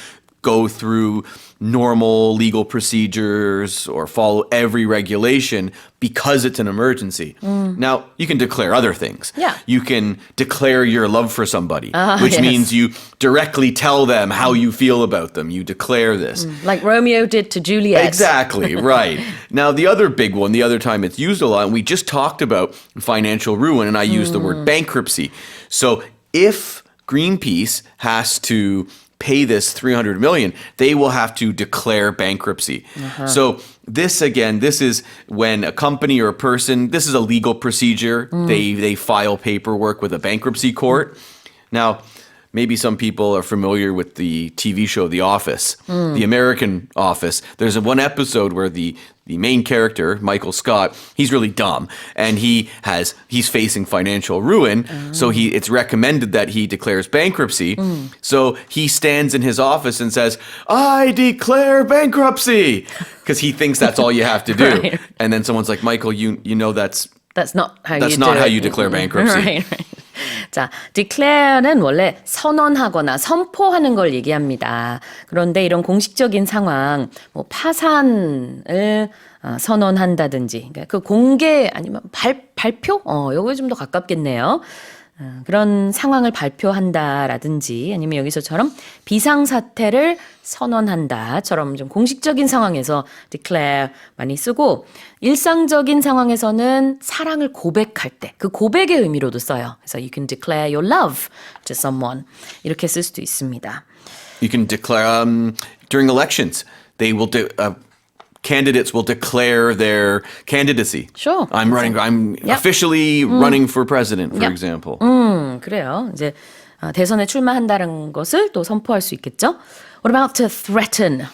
E: go through normal legal procedures or follow every regulation because it's an emergency. Now, you can declare other things.
B: Yeah.
E: You can declare your love for somebody, which
B: yes.
E: means you directly tell them how you feel about them. You declare this.
B: Like Romeo did to Juliet.
E: Exactly, right. Now, the other big one, the other time it's used a lot, and we just talked about financial ruin, and I used the word bankruptcy. So if Greenpeace has to pay this 300 million, they will have to declare bankruptcy. So this is when a company or a person, this is a legal procedure. They file paperwork with a bankruptcy court. Now, maybe some people are familiar with the TV show The Office, the American Office. There's one episode where the main character, Michael Scott, he's really dumb, and he's facing financial ruin. So it's recommended that he declares bankruptcy. So he stands in his office and says, "I declare bankruptcy," because he thinks that's all you have to do.
B: Right.
E: And then someone's like, "Michael, you know that's
B: not how you do
E: not how
B: it.
E: you declare bankruptcy."
B: Right. 자, declare는 원래 선언하거나 선포하는 걸 얘기합니다. 그런데 이런 공식적인 상황, 뭐 파산을 선언한다든지, 그러니까 그 공개 아니면 발표? 요거 좀 더 가깝겠네요. 그런 상황을 발표한다라든지 아니면 여기서처럼 비상사태를 선언한다처럼 좀 공식적인 상황에서 declare 많이 쓰고 일상적인 상황에서는 사랑을 고백할 때 그 고백의 의미로도 써요. 그래서 you can declare your love to someone 이렇게 쓸 수도 있습니다.
E: You can declare during elections. They will candidates will declare their candidacy.
B: Sure.
E: I'm
B: Yep.
E: officially running for president, for
B: Yep.
E: example.
B: 그래요. 이제 대선에 출마한다는 것을 또 선포할 수 있겠죠. What about to threaten?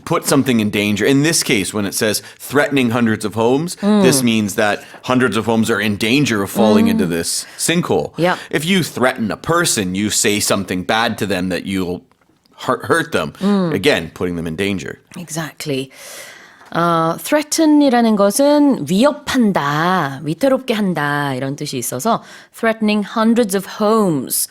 E: Put something in danger. In this case, when it says threatening hundreds of homes, this means that hundreds of homes are in danger of falling into this sinkhole.
B: Yep.
E: If you threaten a person, you say something bad to them that you'll hurt them. Again, putting them in danger.
B: Exactly. threaten이라는 것은 위협한다, 위태롭게 한다 이런 뜻이 있어서 threatening hundreds of homes,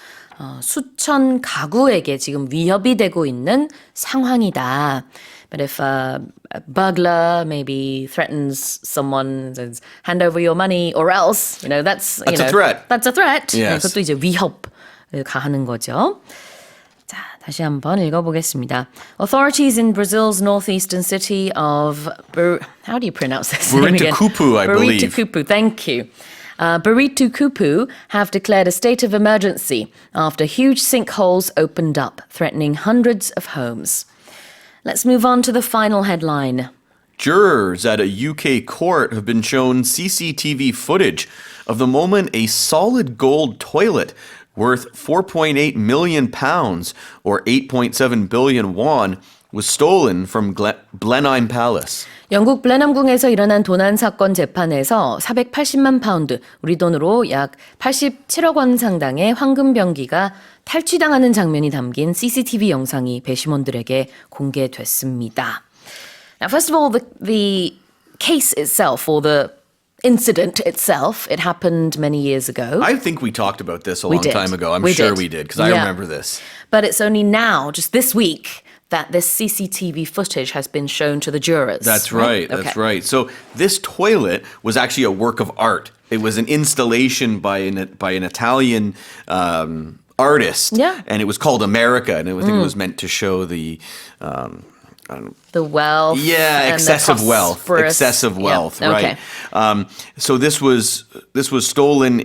B: 수천 가구에게 지금 위협이 되고 있는 상황이다. But if a burglar maybe threatens someone, says, hand over your money or else, that's
E: a threat.
B: That's a threat.
E: Yes.
B: 그것도 이제 위협을 가하는 거죠. 자, 다시 한번 읽어보겠습니다. Authorities in Brazil's northeastern city of how do you pronounce this name again?
E: Buritucupu, I believe.
B: Buritucupu, thank you. Buritucupu have declared a state of emergency after huge sinkholes opened up, threatening hundreds of homes. Let's move on to the final headline.
E: Jurors at a UK court have been shown CCTV footage of the moment a solid gold toilet worth £4.8 million or 8.7 billion won was stolen from Blenheim Palace.
B: 영국 블레넘궁에서 일어난 도난 사건 재판에서 480만 파운드, 우리 돈으로 약 87억 원 상당의 황금 병기가 탈취당하는 장면이 담긴 CCTV 영상이 배심원들에게 공개됐습니다. Now, first of all, the case itself or the incident itself, it happened many years ago.
E: I think we talked about this a
B: We
E: long
B: did.
E: time ago. I'm
B: We
E: sure
B: did.
E: we did, because I
B: Yeah.
E: remember this.
B: But it's only now, just this week, that this CCTV footage has been shown to the jurors.
E: That's right. That's
B: Okay.
E: right. So this toilet was actually a work of art. It was an installation by an Italian artist.
B: Yeah.
E: And it was called America, and I think it was meant to show the
B: The wealth. and the
E: excessive wealth.
B: prosperous-
E: Excessive
B: Yeah,
E: wealth,
B: okay.
E: right? So this was stolen.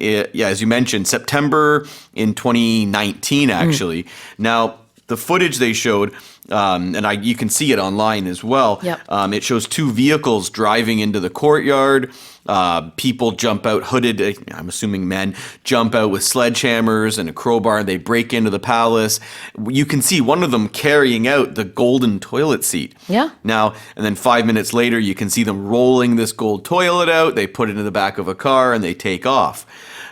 E: As you mentioned, September in 2019. Actually, now the footage they showed, and you can see it online as well.
B: Yep.
E: It shows two vehicles driving into the courtyard. People jump out hooded, I'm assuming men, jump out with sledgehammers and a crowbar. They break into the palace. You can see one of them carrying out the golden toilet seat.
B: Yeah.
E: Now, and then 5 minutes later, you can see them rolling this gold toilet out. They put it in the back of a car and they take off.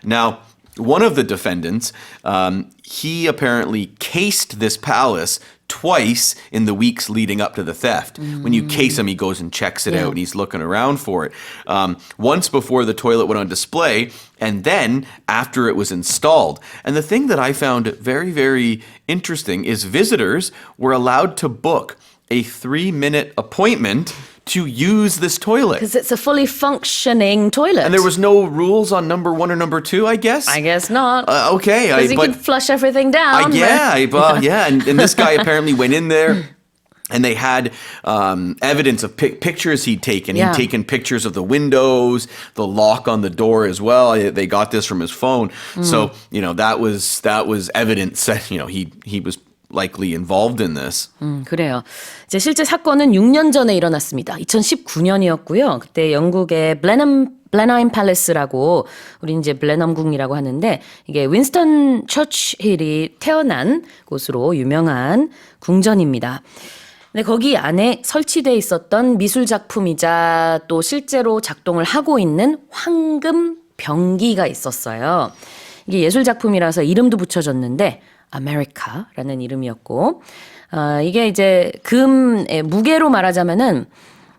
E: Now, one of the defendants, he apparently cased this palace twice in the weeks leading up to the theft. When you case him, he goes and checks it out and he's looking around for it. Once before the toilet went on display, and then after it was installed. And the thing that I found very, very interesting is visitors were allowed to book a 3-minute appointment to use this toilet.
B: Because it's a fully functioning toilet.
E: And there was no rules on number 1 or number 2, I guess?
B: I guess not.
E: Okay.
B: Because you can flush everything down.
E: And this guy apparently went in there. And they had evidence of pictures he'd taken.
B: Yeah.
E: He'd taken pictures of the windows, the lock on the door as well. They got this from his phone. So, that was evidence that, he was likely involved in this.
B: 그래요. 이제 실제 사건은 6년 전에 일어났습니다. 2019년이었고요. 그때 영국의 블레넘 팰리스라고 우리 이제 블레넘궁이라고 하는데 이게 윈스턴 처칠이 태어난 곳으로 유명한 궁전입니다. 근데 거기 안에 설치돼 있었던 미술 작품이자 또 실제로 작동을 하고 있는 황금 병기가 있었어요. 이게 예술 작품이라서 이름도 붙여졌는데 아메리카라는 이름이었고 이게 이제 금의 무게로 말하자면은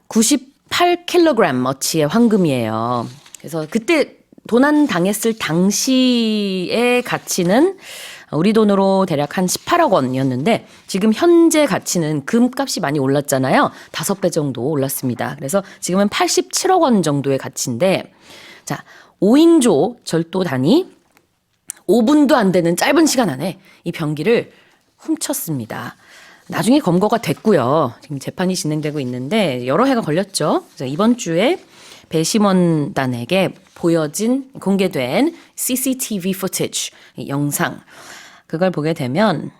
B: 98kg 어치의 황금이에요. 그래서 그때 도난 당했을 당시의 가치는 우리 돈으로 대략 한 18억 원이었는데 지금 현재 가치는 금값이 많이 올랐잖아요. 5배 정도 올랐습니다. 그래서 지금은 87억 원 정도의 가치인데 자, 5인조 절도단이 5분도 안 되는 짧은 시간 안에 이 병기를 훔쳤습니다. 나중에 검거가 됐고요. 지금 재판이 진행되고 있는데 여러 해가 걸렸죠. 그래서 이번 주에 배심원단에게 공개된 CCTV footage 영상 그걸 보게 되면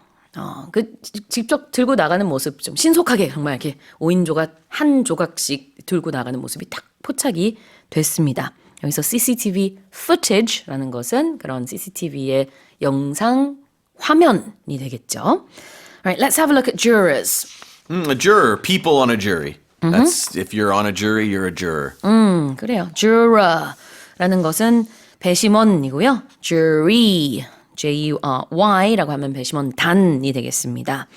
B: 직접 들고 나가는 모습 좀 신속하게 정말 이렇게 5인조가 한 조각씩 들고 나가는 모습이 딱 포착이 됐습니다. 여기서 CCTV footage라는 것은 그런 CCTV의 영상 화면이 되겠죠. Alright, let's have a look at jurors.
E: A juror, people on a jury. That's if you're on a jury, you're a juror.
B: 그래요. juror라는 것은 배심원이고요. jury, J-U-R-Y라고 하면 배심원단이 되겠습니다.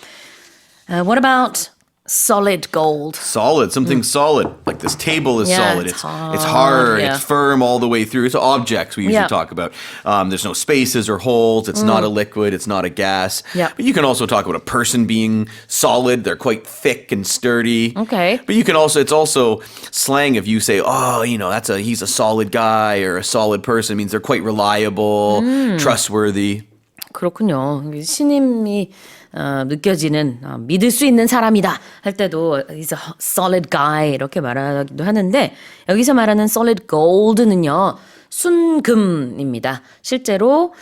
B: What about solid gold?
E: Solid, something solid. Like this table is
B: Yeah,
E: solid.
B: it's
E: It's hard.
B: yeah.
E: It's firm all the way through. It's objects we usually
B: Yeah.
E: talk about. There's no spaces or holes. It's not a liquid. It's not a gas.
B: Yeah.
E: But you can also talk about a person being solid. They're quite thick and sturdy.
B: Okay.
E: But you can also, it's also slang if you say, oh, he's a solid guy or a solid person. It means they're quite reliable, trustworthy.
B: 그렇군요. 신임이 느껴지는 믿을 수 있는 사람이다 할 때도 he's a solid guy 이렇게 말하기도 하는데 여기서 말하는 solid gold는요 순금입니다. 실제로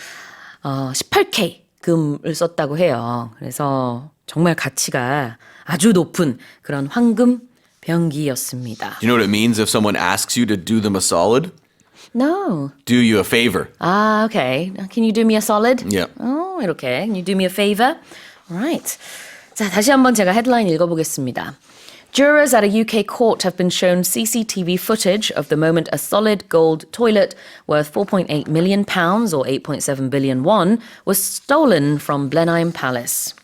B: 18K 금을 썼다고 해요. 그래서 정말 가치가 아주 높은 그런 황금 병기였습니다.
E: Do you know what it means if someone asks you to do them a solid?
B: No.
E: Do you a favor.
B: Okay. Can you do me a solid?
E: Yeah.
B: 이렇게. Can you do me a favor? Right. 자, 다시 한번 제가 헤드라인 읽어보겠습니다. Jurors at a UK court have been shown CCTV footage of the moment a solid gold toilet worth £4.8 million or 8.7 billion won was stolen from Blenheim Palace.